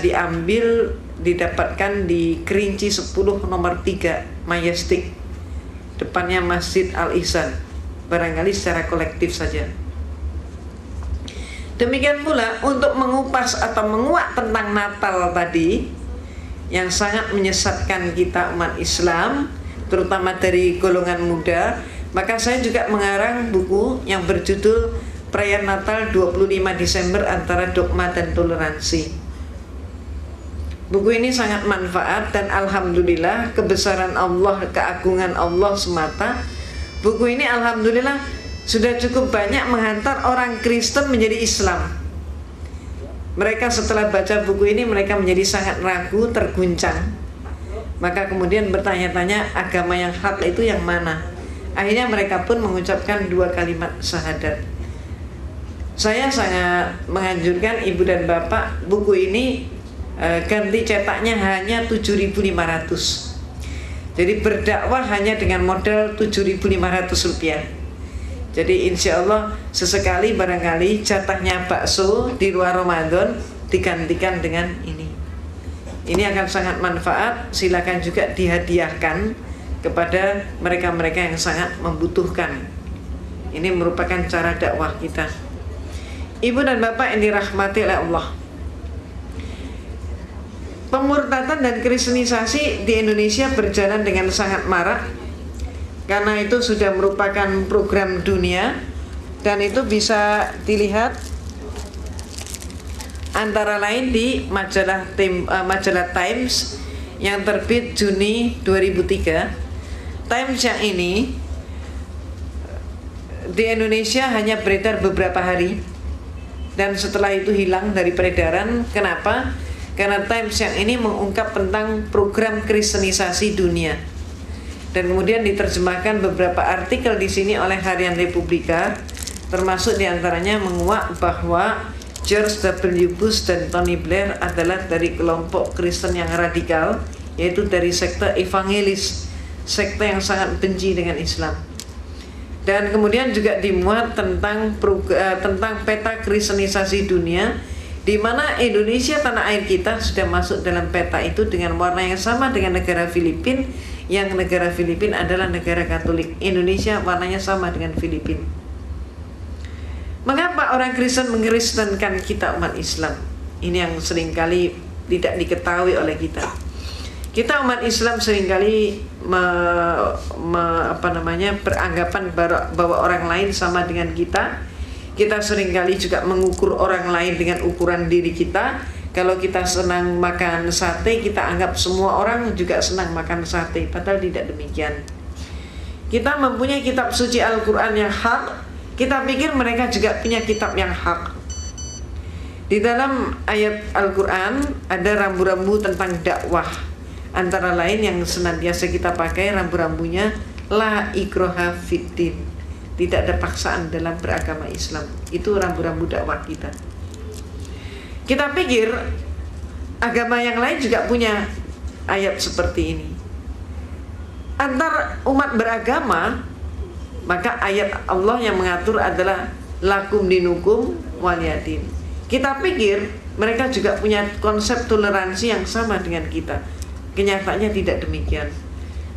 didapatkan di Kerinci 10 nomor 3 Majestic, depannya Masjid Al Ihsan, barangkali secara kolektif saja. Demikian pula untuk mengupas atau menguak tentang Natal tadi yang sangat menyesatkan kita umat Islam, terutama dari golongan muda, maka saya juga mengarang buku yang berjudul Perayaan Natal 25 Desember Antara Dogma dan Toleransi. Buku ini sangat manfaat, dan alhamdulillah kebesaran Allah, keagungan Allah semata, buku ini alhamdulillah sudah cukup banyak menghantar orang Kristen menjadi Islam. Mereka setelah baca buku ini mereka menjadi sangat ragu, terguncang. Maka kemudian bertanya-tanya agama yang hak itu yang mana. Akhirnya mereka pun mengucapkan 2 kalimat syahadat. Saya sangat menganjurkan ibu dan bapak buku ini ganti cetaknya hanya 7.500. Jadi berdakwah hanya dengan modal 7.500 rupiah. Jadi insya Allah sesekali barangkali jatahnya bakso di luar Ramadan digantikan dengan ini. Ini akan sangat manfaat. Silakan juga dihadiahkan kepada mereka-mereka yang sangat membutuhkan. Ini merupakan cara dakwah kita. Ibu dan bapak yang dirahmati oleh Allah, pemurtadan dan kristenisasi di Indonesia berjalan dengan sangat marak. Karena itu sudah merupakan program dunia, dan itu bisa dilihat antara lain di majalah Times yang terbit Juni 2003. Times yang ini di Indonesia hanya beredar beberapa hari, dan setelah itu hilang dari peredaran. Kenapa? Karena Times yang ini mengungkap tentang program kristenisasi dunia. Dan kemudian diterjemahkan beberapa artikel di sini oleh Harian Republika, termasuk diantaranya menguak bahwa George W. Bush dan Tony Blair adalah dari kelompok Kristen yang radikal, yaitu dari sekte evangelis, sekte yang sangat benci dengan Islam. Dan kemudian juga dimuat tentang peta kristenisasi dunia, di mana Indonesia, tanah air kita, sudah masuk dalam peta itu dengan warna yang sama dengan negara Filipina, yang negara Filipina adalah negara Katolik. Indonesia warnanya sama dengan Filipina. Mengapa orang Kristen mengkristenkan kita umat Islam? Ini yang seringkali tidak diketahui oleh kita. Kita umat Islam seringkali beranggapan bahwa orang lain sama dengan kita. Kita seringkali juga mengukur orang lain dengan ukuran diri kita. Kalau kita senang makan sate, kita anggap semua orang juga senang makan sate, padahal tidak demikian. Kita mempunyai kitab suci Al-Quran yang hak, kita pikir mereka juga punya kitab yang hak. Di dalam ayat Al-Quran ada rambu-rambu tentang dakwah. Antara lain yang senantiasa kita pakai rambu-rambunya, la ikraha fiddin, tidak ada paksaan dalam beragama Islam. Itu rambu-rambu dakwah kita. Kita pikir agama yang lain juga punya ayat seperti ini. Antar umat beragama, maka ayat Allah yang mengatur adalah lakum dinukum waliyadin. Kita pikir mereka juga punya konsep toleransi yang sama dengan kita. Kenyataannya tidak demikian.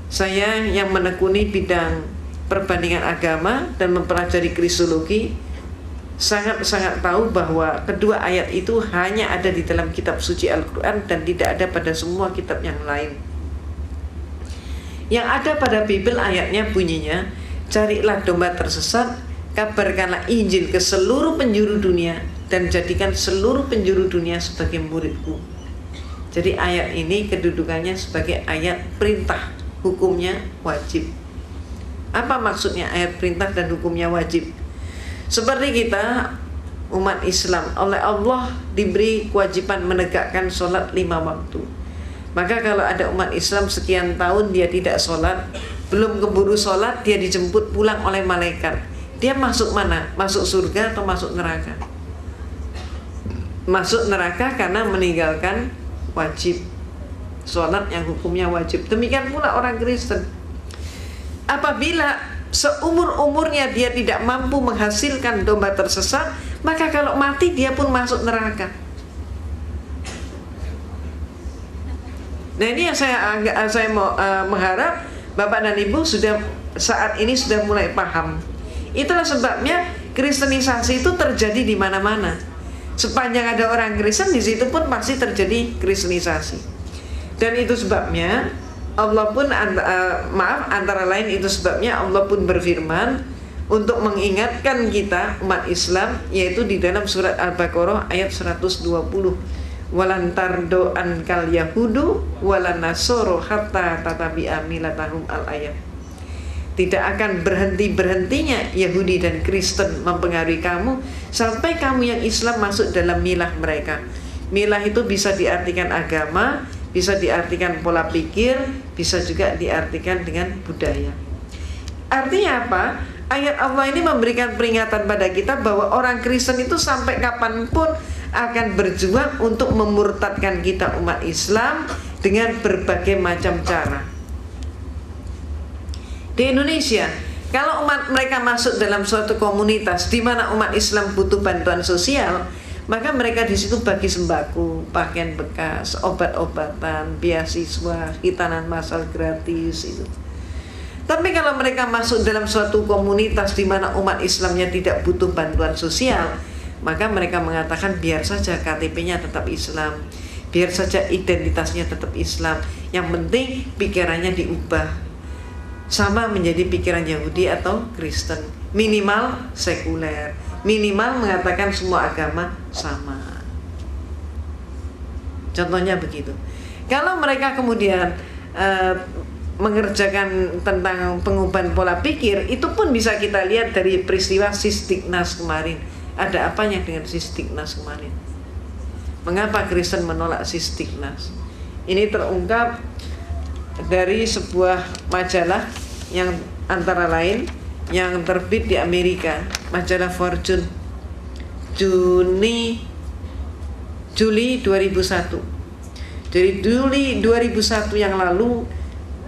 Saya yang menekuni bidang perbandingan agama dan mempelajari kristologi sangat-sangat tahu bahwa kedua ayat itu hanya ada di dalam kitab suci Al-Quran dan tidak ada pada semua kitab yang lain. Yang ada pada Bible ayatnya bunyinya, carilah domba tersesat, kabarkanlah Injil ke seluruh penjuru dunia, dan jadikan seluruh penjuru dunia sebagai muridku. Jadi ayat ini kedudukannya sebagai ayat perintah, hukumnya wajib. Apa maksudnya ayat perintah dan hukumnya wajib? Seperti kita umat Islam, oleh Allah diberi kewajiban menegakkan sholat 5 waktu. Maka kalau ada umat Islam sekian tahun dia tidak sholat, belum keburu sholat, dia dijemput pulang oleh malaikat. Dia masuk mana? Masuk surga atau masuk neraka? Masuk neraka karena meninggalkan wajib sholat yang hukumnya wajib. Demikian pula orang Kristen. Apabila seumur-umurnya dia tidak mampu menghasilkan domba tersesat, maka kalau mati dia pun masuk neraka. Nah ini yang saya mau mengharap Bapak dan Ibu sudah saat ini sudah mulai paham. Itulah sebabnya kristenisasi itu terjadi di mana-mana. Sepanjang ada orang Kristen, di situ pun pasti terjadi kristenisasi. Dan itu sebabnya Allah pun antara lain itu sebabnya Allah pun berfirman untuk mengingatkan kita umat Islam, yaitu di dalam surat Al-Baqarah ayat 120. Walan tardo ankal yahudu walan nasoro hatta tatabi'a milatahum al-ayat. Tidak akan berhentinya Yahudi dan Kristen mempengaruhi kamu sampai kamu yang Islam masuk dalam milah mereka. Milah itu bisa diartikan agama, bisa diartikan pola pikir, bisa juga diartikan dengan budaya. Artinya apa? Ayat Allah ini memberikan peringatan pada kita bahwa orang Kristen itu sampai kapanpun akan berjuang untuk memurtadkan kita umat Islam dengan berbagai macam cara. Di Indonesia, kalau umat mereka masuk dalam suatu komunitas di mana umat Islam butuh bantuan sosial, maka mereka di situ bagi sembako, pakaian bekas, obat-obatan, beasiswa, hitanan massal gratis itu. Tapi kalau mereka masuk dalam suatu komunitas di mana umat Islamnya tidak butuh bantuan sosial, maka mereka mengatakan biar saja KTP-nya tetap Islam, biar saja identitasnya tetap Islam, yang penting pikirannya diubah sama menjadi pikiran Yahudi atau Kristen, minimal sekuler, minimal mengatakan semua agama sama. Contohnya begitu. Kalau mereka kemudian mengerjakan tentang pengubahan pola pikir, itu pun bisa kita lihat dari peristiwa Sistignas kemarin. Ada apanya dengan Sistignas kemarin? Mengapa Kristen menolak Sistignas? Ini terungkap dari sebuah majalah yang antara lain yang terbit di Amerika, majalah Fortune, Juli 2001. Jadi Juli 2001 yang lalu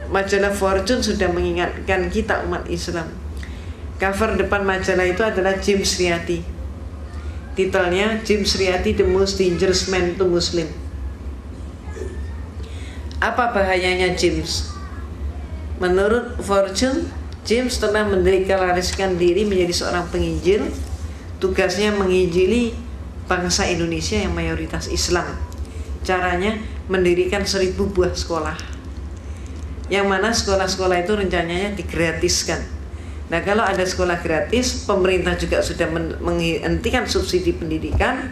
majalah Fortune sudah mengingatkan kita umat Islam. Cover depan majalah itu adalah James Riyadi. Titelnya James Riyadi The Most Dangerous Man to Muslim. Apa bahayanya James? Menurut Fortune, James telah mendeklarasikan diri menjadi seorang penginjil. Tugasnya menginjili bangsa Indonesia yang mayoritas Islam. Caranya mendirikan 1000 buah sekolah, yang mana sekolah-sekolah itu rencananya digratiskan. Nah, kalau ada sekolah gratis, pemerintah juga sudah menghentikan subsidi pendidikan,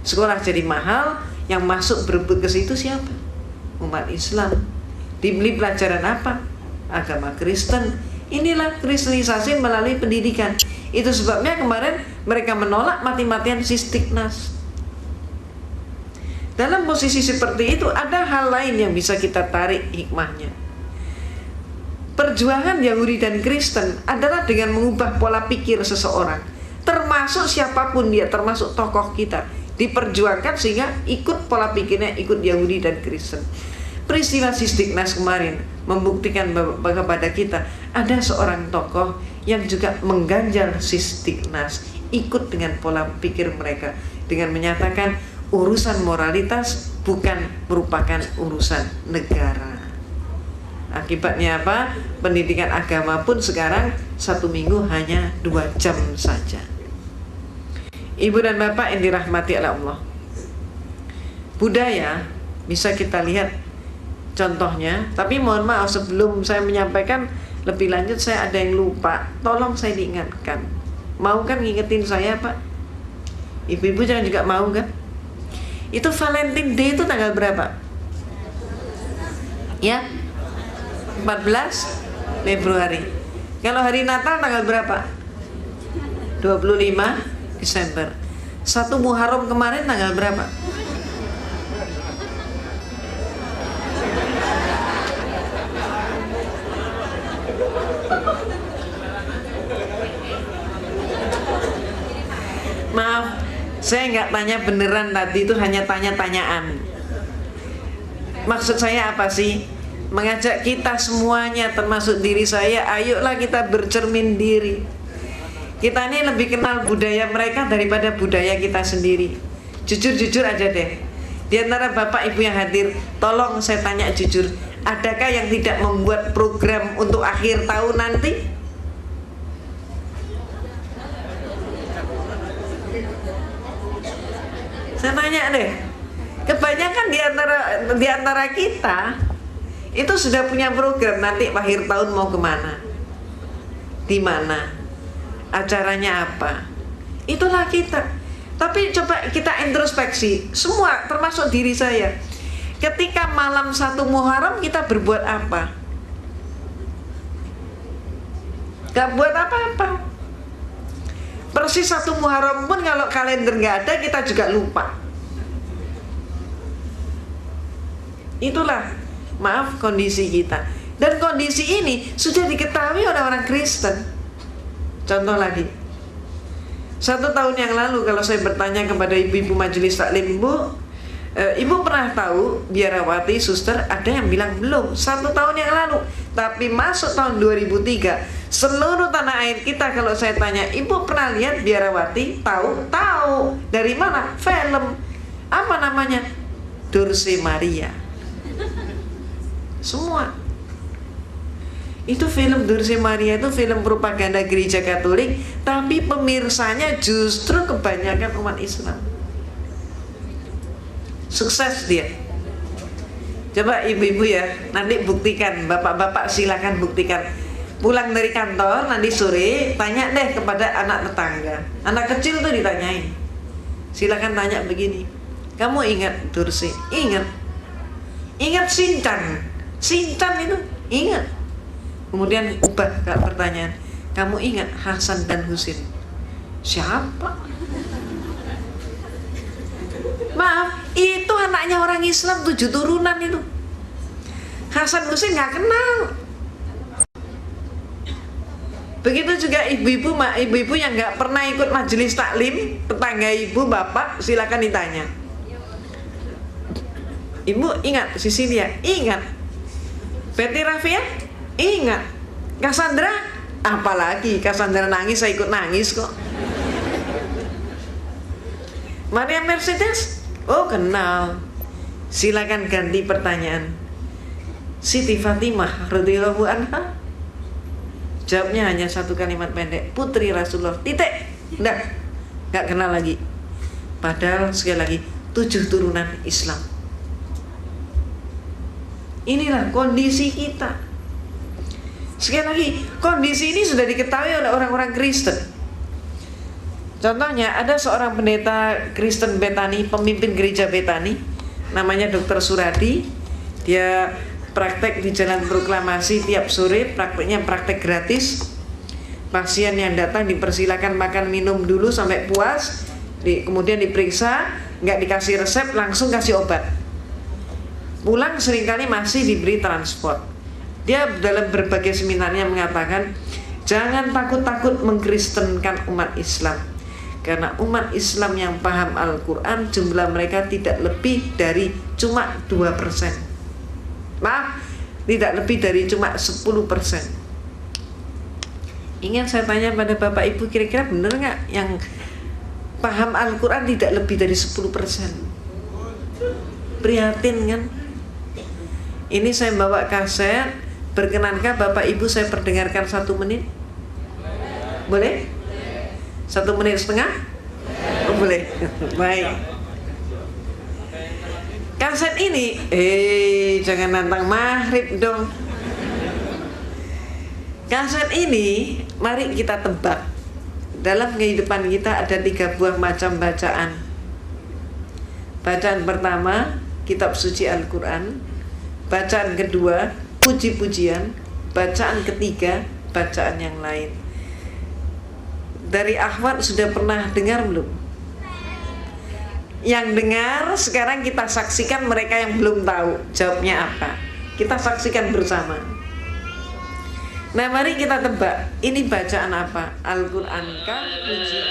sekolah jadi mahal, yang masuk berebut ke situ siapa? Umat Islam. Dibeli pelajaran apa? Agama Kristen. Inilah kristenisasi melalui pendidikan. Itu sebabnya kemarin mereka menolak mati-matian Sistiknas. Dalam posisi seperti itu, ada hal lain yang bisa kita tarik hikmahnya. Perjuangan Yahudi dan Kristen adalah dengan mengubah pola pikir seseorang, termasuk siapapun dia, termasuk tokoh kita, diperjuangkan sehingga ikut pola pikirnya, ikut Yahudi dan Kristen. Peristiwa Sistiknas kemarin membuktikan kepada kita ada seorang tokoh yang juga mengganjal Sistiknas, ikut dengan pola pikir mereka dengan menyatakan urusan moralitas bukan merupakan urusan negara. Akibatnya apa? Pendidikan agama pun sekarang 1 minggu hanya 2 jam saja. Ibu dan bapak yang dirahmati oleh Allah, budaya bisa kita lihat contohnya. Tapi mohon maaf, sebelum saya menyampaikan lebih lanjut, saya ada yang lupa, tolong saya diingatkan. Mau kan ngingetin saya, Pak? Ibu-ibu jangan juga mau kan? Itu Valentine Day itu tanggal berapa? Ya, 14 Februari. Kalau hari Natal tanggal berapa? 25 Desember. 1 Muharram kemarin tanggal berapa? Maaf, saya nggak tanya beneran tadi, itu hanya tanya-tanyaan. Maksud saya apa sih? Mengajak kita semuanya, termasuk diri saya, ayolah kita bercermin diri. Kita ini lebih kenal budaya mereka daripada budaya kita sendiri. Jujur-jujur aja deh. Di antara bapak ibu yang hadir, tolong saya tanya jujur, adakah yang tidak membuat program untuk akhir tahun nanti? Saya tanya deh. Kebanyakan di antara kita itu sudah punya program nanti akhir tahun mau kemana, di mana, acaranya apa. Itulah kita. Tapi coba kita introspeksi semua, termasuk diri saya. Ketika malam 1 Muharram kita berbuat apa? Gak buat apa-apa. Persis 1 Muharram pun kalau kalender gak ada, kita juga lupa. Itulah, maaf, kondisi kita. Dan kondisi ini sudah diketahui oleh orang Kristen. Contoh lagi, 1 tahun yang lalu kalau saya bertanya kepada ibu-ibu majelis taklim, ibu pernah tahu biarawati, suster? Ada yang bilang belum, 1 tahun yang lalu. Tapi masuk tahun 2003, seluruh tanah air kita kalau saya tanya, ibu pernah lihat biarawati? Tahu? Tahu. Dari mana? Film. Apa namanya? Dulce Maria. Semua. Itu film Dulce Maria, itu film propaganda gereja Katolik, tapi pemirsanya justru kebanyakan umat Islam. Sukses dia. Coba ibu-ibu ya, nanti buktikan, bapak-bapak silakan buktikan. Pulang dari kantor nanti sore, tanya deh kepada anak tetangga. Anak kecil tuh ditanyain. Silakan tanya begini, kamu ingat Dulce? Ingat. Ingat Shinchan. Shinchan itu ingat. Kemudian ubah pertanyaan, kamu ingat Hasan dan Husin? Siapa? Maaf, itu anaknya orang Islam 7 turunan itu. Hasan Husin nggak kenal. Begitu juga ibu-ibu yang nggak pernah ikut majelis taklim, tetangga ibu, bapak, silakan ditanya. Ibu ingat Sisilia? Ingat. Betty Rafia? Ingat. Cassandra? Apalagi Cassandra nangis, saya ikut nangis kok. Maria Mercedes? Oh, kenal. Silakan ganti pertanyaan. Siti Fatimah radhiyallahu anha? Jawabnya hanya 1 kalimat pendek, putri Rasulullah, titik. Nggak kenal lagi. Padahal sekali lagi 7 turunan Islam. Inilah kondisi kita. Sekali lagi, kondisi ini sudah diketahui oleh orang-orang Kristen. Contohnya, ada seorang pendeta Kristen Betani, pemimpin gereja Betani, namanya Dr. Suradi. Dia praktek di Jalan Proklamasi tiap sore, prakteknya praktek gratis. Pasien yang datang dipersilakan makan minum dulu sampai puas, kemudian diperiksa, nggak dikasih resep, langsung kasih obat. Pulang seringkali masih diberi transport. Dia dalam berbagai seminarnya mengatakan, jangan takut-takut mengkristenkan umat Islam, karena umat Islam yang paham Al-Quran jumlah mereka tidak lebih dari cuma 2%. Maaf, tidak lebih dari cuma 10%. Ingin saya tanya pada Bapak Ibu, kira-kira benar nggak yang paham Al-Quran tidak lebih dari 10%? Prihatin kan? Ini saya bawa kaset, berkenankah Bapak Ibu saya perdengarkan 1 menit? Boleh? 1 menit setengah? Oh, boleh. Baik. Kaset ini, jangan nantang maghrib dong. Kaset ini, mari kita tebak. Dalam kehidupan kita ada 3 buah macam bacaan. Bacaan pertama, kitab suci Al-Quran. Bacaan kedua, puji-pujian. Bacaan ketiga, bacaan yang lain. Dari akhwat sudah pernah dengar belum? Yang dengar, sekarang kita saksikan mereka yang belum tahu jawabnya apa. Kita saksikan bersama. Nah, mari kita tebak, ini bacaan apa? Al-Quran kah? Pujian?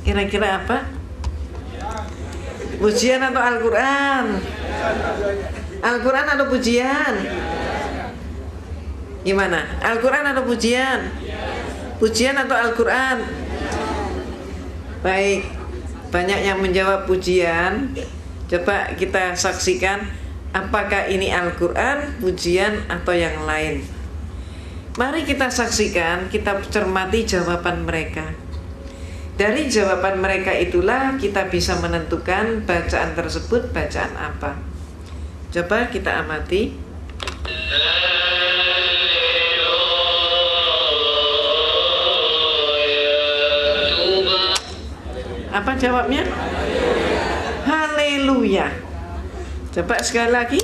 Kira-kira apa? Pujian atau Al-Quran? Al-Quran atau pujian? Gimana? Al-Quran atau pujian? Pujian atau Al-Quran? Baik, banyak yang menjawab pujian. Coba kita saksikan, apakah ini Al-Quran, pujian, atau yang lain. Mari kita saksikan, kita cermati jawaban mereka. Dari jawaban mereka itulah kita bisa menentukan bacaan tersebut bacaan apa. Coba kita amati. Apa jawabnya? Haleluya. Coba sekali lagi.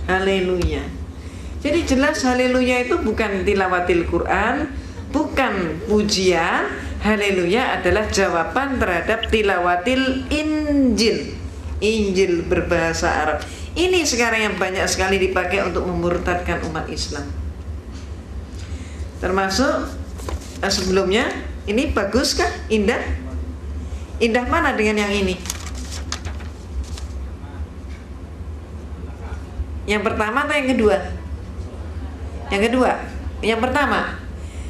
Haleluya. Jadi jelas haleluya itu bukan tilawatil Quran, bukan pujian. Haleluya adalah jawaban terhadap tilawatil Injil. Injil berbahasa Arab. Ini sekarang yang banyak sekali dipakai untuk memurtadkan umat Islam. Termasuk sebelumnya, ini baguskah? Indah? Indah mana dengan yang ini? Yang pertama atau yang kedua? Yang kedua. Yang pertama.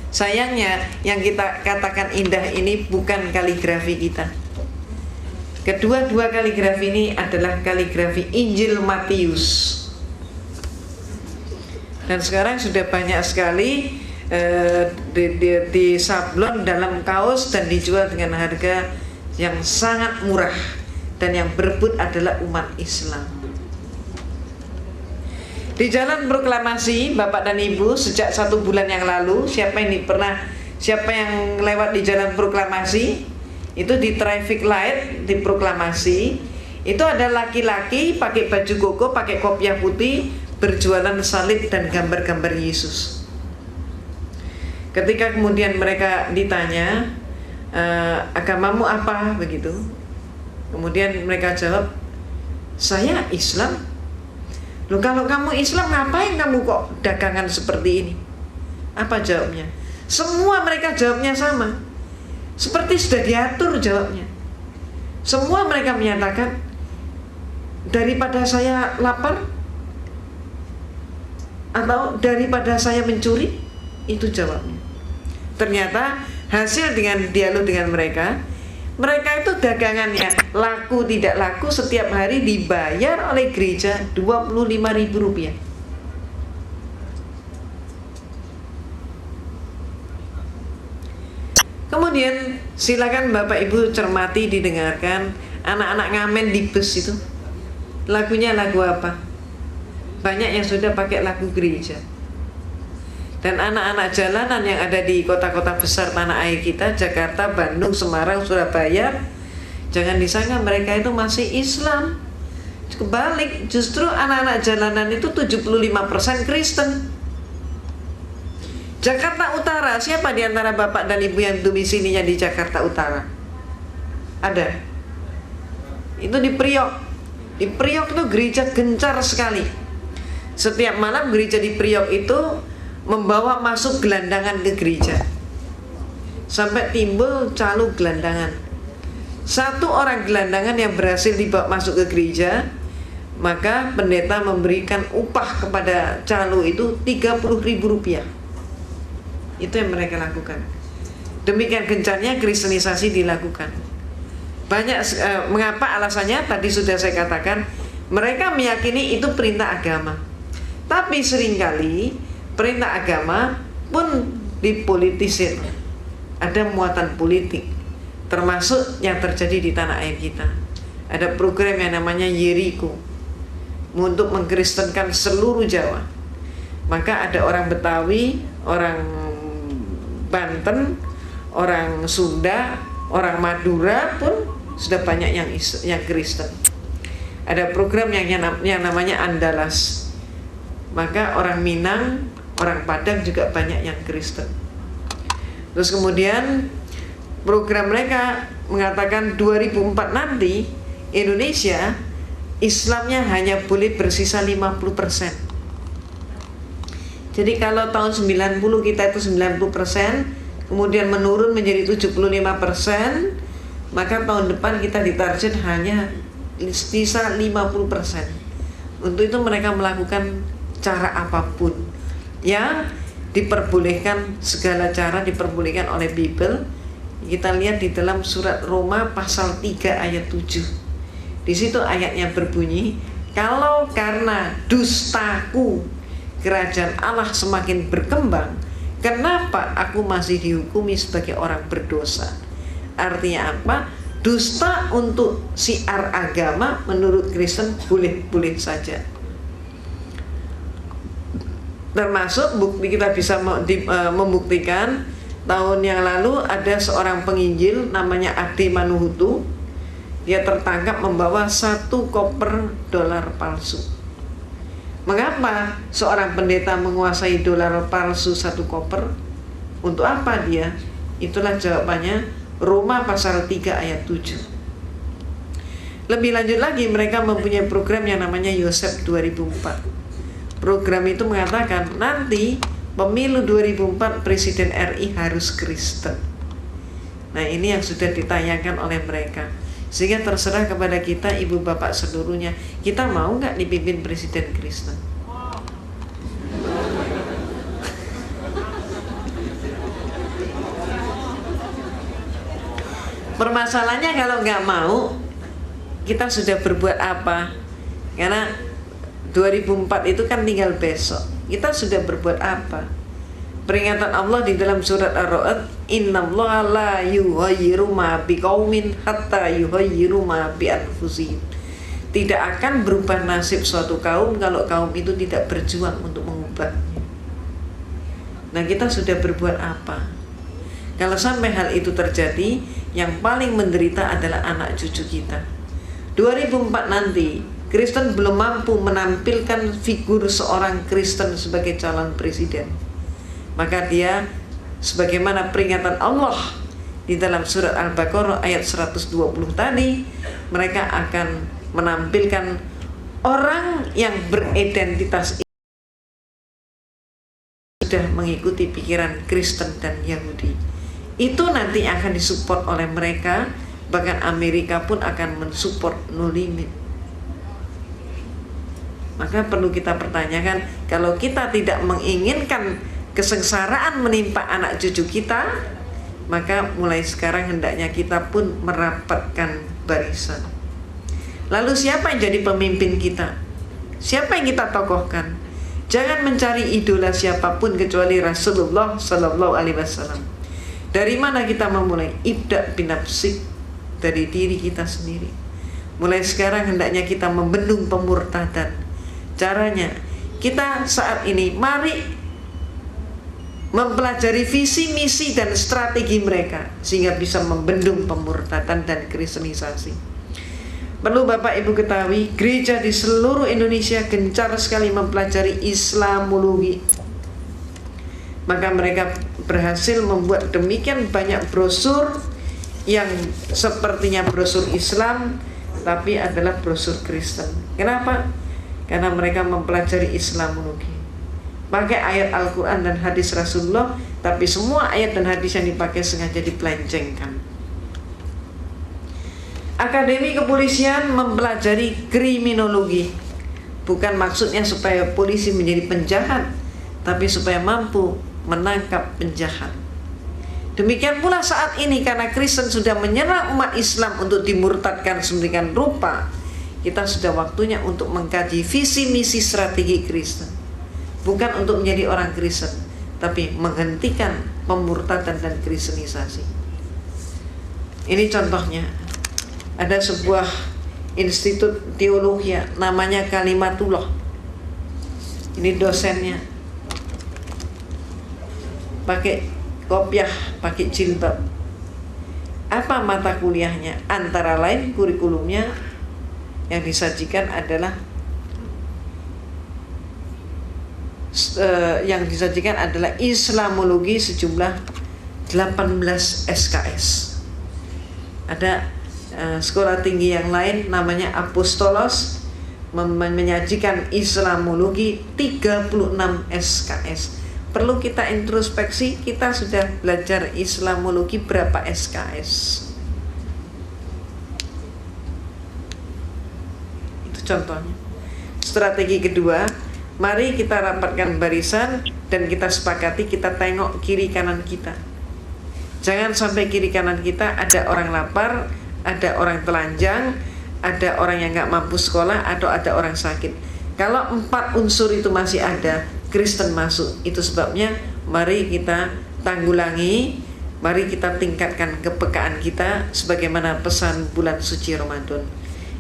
Sayangnya yang kita katakan indah ini bukan kaligrafi kita. Kedua-dua kaligrafi ini adalah kaligrafi Injil Matius. Dan sekarang sudah banyak sekali di sablon dalam kaos dan dijual dengan harga yang sangat murah. Dan yang berebut adalah umat Islam. Di Jalan Proklamasi, Bapak dan Ibu, sejak 1 bulan yang lalu, siapa yang lewat di Jalan Proklamasi, itu di traffic light di Proklamasi, itu ada laki-laki pakai baju koko, pakai kopiah putih, berjualan salib dan gambar-gambar Yesus. Ketika kemudian mereka ditanya, agamamu apa, begitu, kemudian mereka jawab, saya Islam. Loh, kalau kamu Islam, ngapain kamu kok dagangan seperti ini? Apa jawabnya? Semua mereka jawabnya sama, seperti sudah diatur jawabnya. Semua mereka menyatakan, daripada saya lapar atau daripada saya mencuri, itu jawabnya. Ternyata hasil dengan dialog dengan mereka itu dagangannya laku tidak laku setiap hari dibayar oleh gereja Rp25.000. Kemudian silakan Bapak Ibu cermati, didengarkan anak-anak ngamen di bus itu. Lagunya lagu apa? Banyak yang sudah pakai lagu gereja. Dan anak-anak jalanan yang ada di kota-kota besar tanah air kita, Jakarta, Bandung, Semarang, Surabaya, jangan disangka mereka itu masih Islam. Kebalik, justru anak-anak jalanan itu 75% Kristen. Jakarta Utara, siapa di antara bapak dan ibu yang domisilinya di Jakarta Utara? Ada. Itu di Priok. Di Priok itu gereja gencar sekali. Setiap malam gereja di Priok itu membawa masuk gelandangan ke gereja. Sampai timbul calo gelandangan. Satu orang gelandangan yang berhasil dibawa masuk ke gereja, maka pendeta memberikan upah kepada calo itu Rp30.000. Itu yang mereka lakukan. Demikian gencarnya kristenisasi dilakukan. Banyak mengapa alasannya tadi sudah saya katakan, mereka meyakini itu perintah agama. Tapi seringkali perintah agama pun dipolitisir. Ada muatan politik, termasuk yang terjadi di tanah air kita. Ada program yang namanya Yeriko untuk mengkristenkan seluruh Jawa. Maka ada orang Betawi, orang Banten, orang Sunda, orang Madura pun sudah banyak yang Kristen. Ada program yang namanya Andalas. Maka orang Minang, orang Padang juga banyak yang Kristen. Terus kemudian program mereka mengatakan 2004 nanti Indonesia Islamnya hanya boleh bersisa 50%. Jadi kalau tahun 90 kita itu 90%, kemudian menurun menjadi 75%, maka tahun depan kita ditarget hanya sisa 50%. Untuk itu mereka melakukan cara apapun yang diperbolehkan, segala cara diperbolehkan oleh Bible. Kita lihat di dalam surat Roma pasal 3 ayat 7. Di situ ayatnya berbunyi, kalau karena dustaku kerajaan Allah semakin berkembang, kenapa aku masih dihukumi sebagai orang berdosa? Artinya apa? Dusta untuk syiar agama menurut Kristen boleh-boleh saja. Termasuk bukti kita bisa membuktikan, tahun yang lalu ada seorang penginjil namanya Ade Manuhutu. Dia tertangkap membawa 1 koper dolar palsu. Mengapa seorang pendeta menguasai dolar palsu 1 koper? Untuk apa dia? Itulah jawabannya, Roma pasal 3 ayat 7. Lebih lanjut lagi, mereka mempunyai program yang namanya Yosef 2004. Program itu mengatakan nanti pemilu 2004 Presiden RI harus Kristen. Nah, ini yang sudah ditayangkan oleh mereka. Sehingga terserah kepada kita, ibu bapak seluruhnya, kita mau nggak dipimpin presiden Kristen? Permasalahannya kalau nggak mau, kita sudah berbuat apa? Karena 2004 itu kan tinggal besok. Kita sudah berbuat apa? Peringatan Allah di dalam surat Ar-Ra'd, innallaha la yughayyiru ma biqaumin hatta yughayyiru ma bi anfusihim. Tidak akan berubah nasib suatu kaum kalau kaum itu tidak berjuang untuk mengubahnya. Nah, kita sudah berbuat apa? Kalau sampai hal itu terjadi, yang paling menderita adalah anak cucu kita. 2004 nanti Kristen belum mampu menampilkan figur seorang Kristen sebagai calon presiden. Maka dia, sebagaimana peringatan Allah di dalam surat Al-Baqarah ayat 120 tadi, mereka akan menampilkan orang yang beridentitas sudah mengikuti pikiran Kristen dan Yahudi. Itu nanti akan disupport oleh mereka, bahkan Amerika pun akan mensupport No Limit. Maka perlu kita pertanyakan, kalau kita tidak menginginkan kesengsaraan menimpa anak cucu kita, maka mulai sekarang hendaknya kita pun merapatkan barisan. Lalu siapa yang jadi pemimpin kita? Siapa yang kita tokohkan? Jangan mencari idola siapapun kecuali Rasulullah Sallallahu Alaihi Wasallam. Dari mana kita memulai? Ibda binafsik, dari diri kita sendiri. Mulai sekarang hendaknya kita membendung pemurtadan. Caranya, kita saat ini mari mempelajari visi, misi, dan strategi mereka sehingga bisa membendung pemurtadan dan kristenisasi. Perlu Bapak Ibu ketahui, gereja di seluruh Indonesia gencar sekali mempelajari Islamologi. Maka mereka berhasil membuat demikian banyak brosur yang sepertinya brosur Islam, tapi adalah brosur Kristen. Kenapa? Karena mereka mempelajari Islamologi. Pakai ayat Al-Quran dan hadis Rasulullah, tapi semua ayat dan hadis yang dipakai sengaja dipelencengkan. Akademi kepolisian mempelajari kriminologi. Bukan maksudnya supaya polisi menjadi penjahat, tapi supaya mampu menangkap penjahat. Demikian pula saat ini, karena Kristen sudah menyerang umat Islam untuk dimurtadkan sedemikian rupa, kita sudah waktunya untuk mengkaji visi misi strategi Kristen. Bukan untuk menjadi orang Kristen, tapi menghentikan pemurtadan dan kristenisasi. Ini contohnya. Ada sebuah institut teologi namanya Kalimatullah. Ini dosennya pakai kopiah, pakai jilbab. Apa mata kuliahnya? Antara lain kurikulumnya yang disajikan adalah Islamologi sejumlah 18 SKS. Ada sekolah tinggi yang lain namanya Apostolos menyajikan Islamologi 36 SKS. Perlu kita introspeksi, kita sudah belajar Islamologi berapa SKS? Itu contohnya. Strategi kedua, mari kita rapatkan barisan dan kita sepakati, kita tengok kiri kanan kita. Jangan sampai kiri kanan kita ada orang lapar, ada orang telanjang, ada orang yang nggak mampu sekolah, atau ada orang sakit. Kalau 4 unsur itu masih ada, Kristen masuk. Itu sebabnya mari kita tanggulangi, mari kita tingkatkan kepekaan kita sebagaimana pesan bulan suci Ramadan.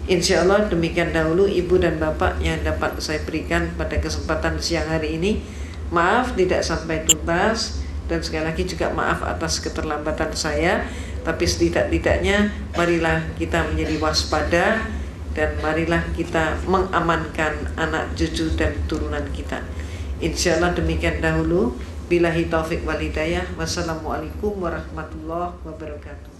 Insya Allah demikian dahulu Ibu dan Bapak yang dapat saya berikan pada kesempatan siang hari ini. Maaf tidak sampai tuntas, dan sekali lagi juga maaf atas keterlambatan saya. Tapi setidak-tidaknya marilah kita menjadi waspada, dan marilah kita mengamankan anak cucu dan turunan kita. Insya Allah demikian dahulu. Billahi taufik wal hidayah. Wassalamualaikum warahmatullahi wabarakatuh.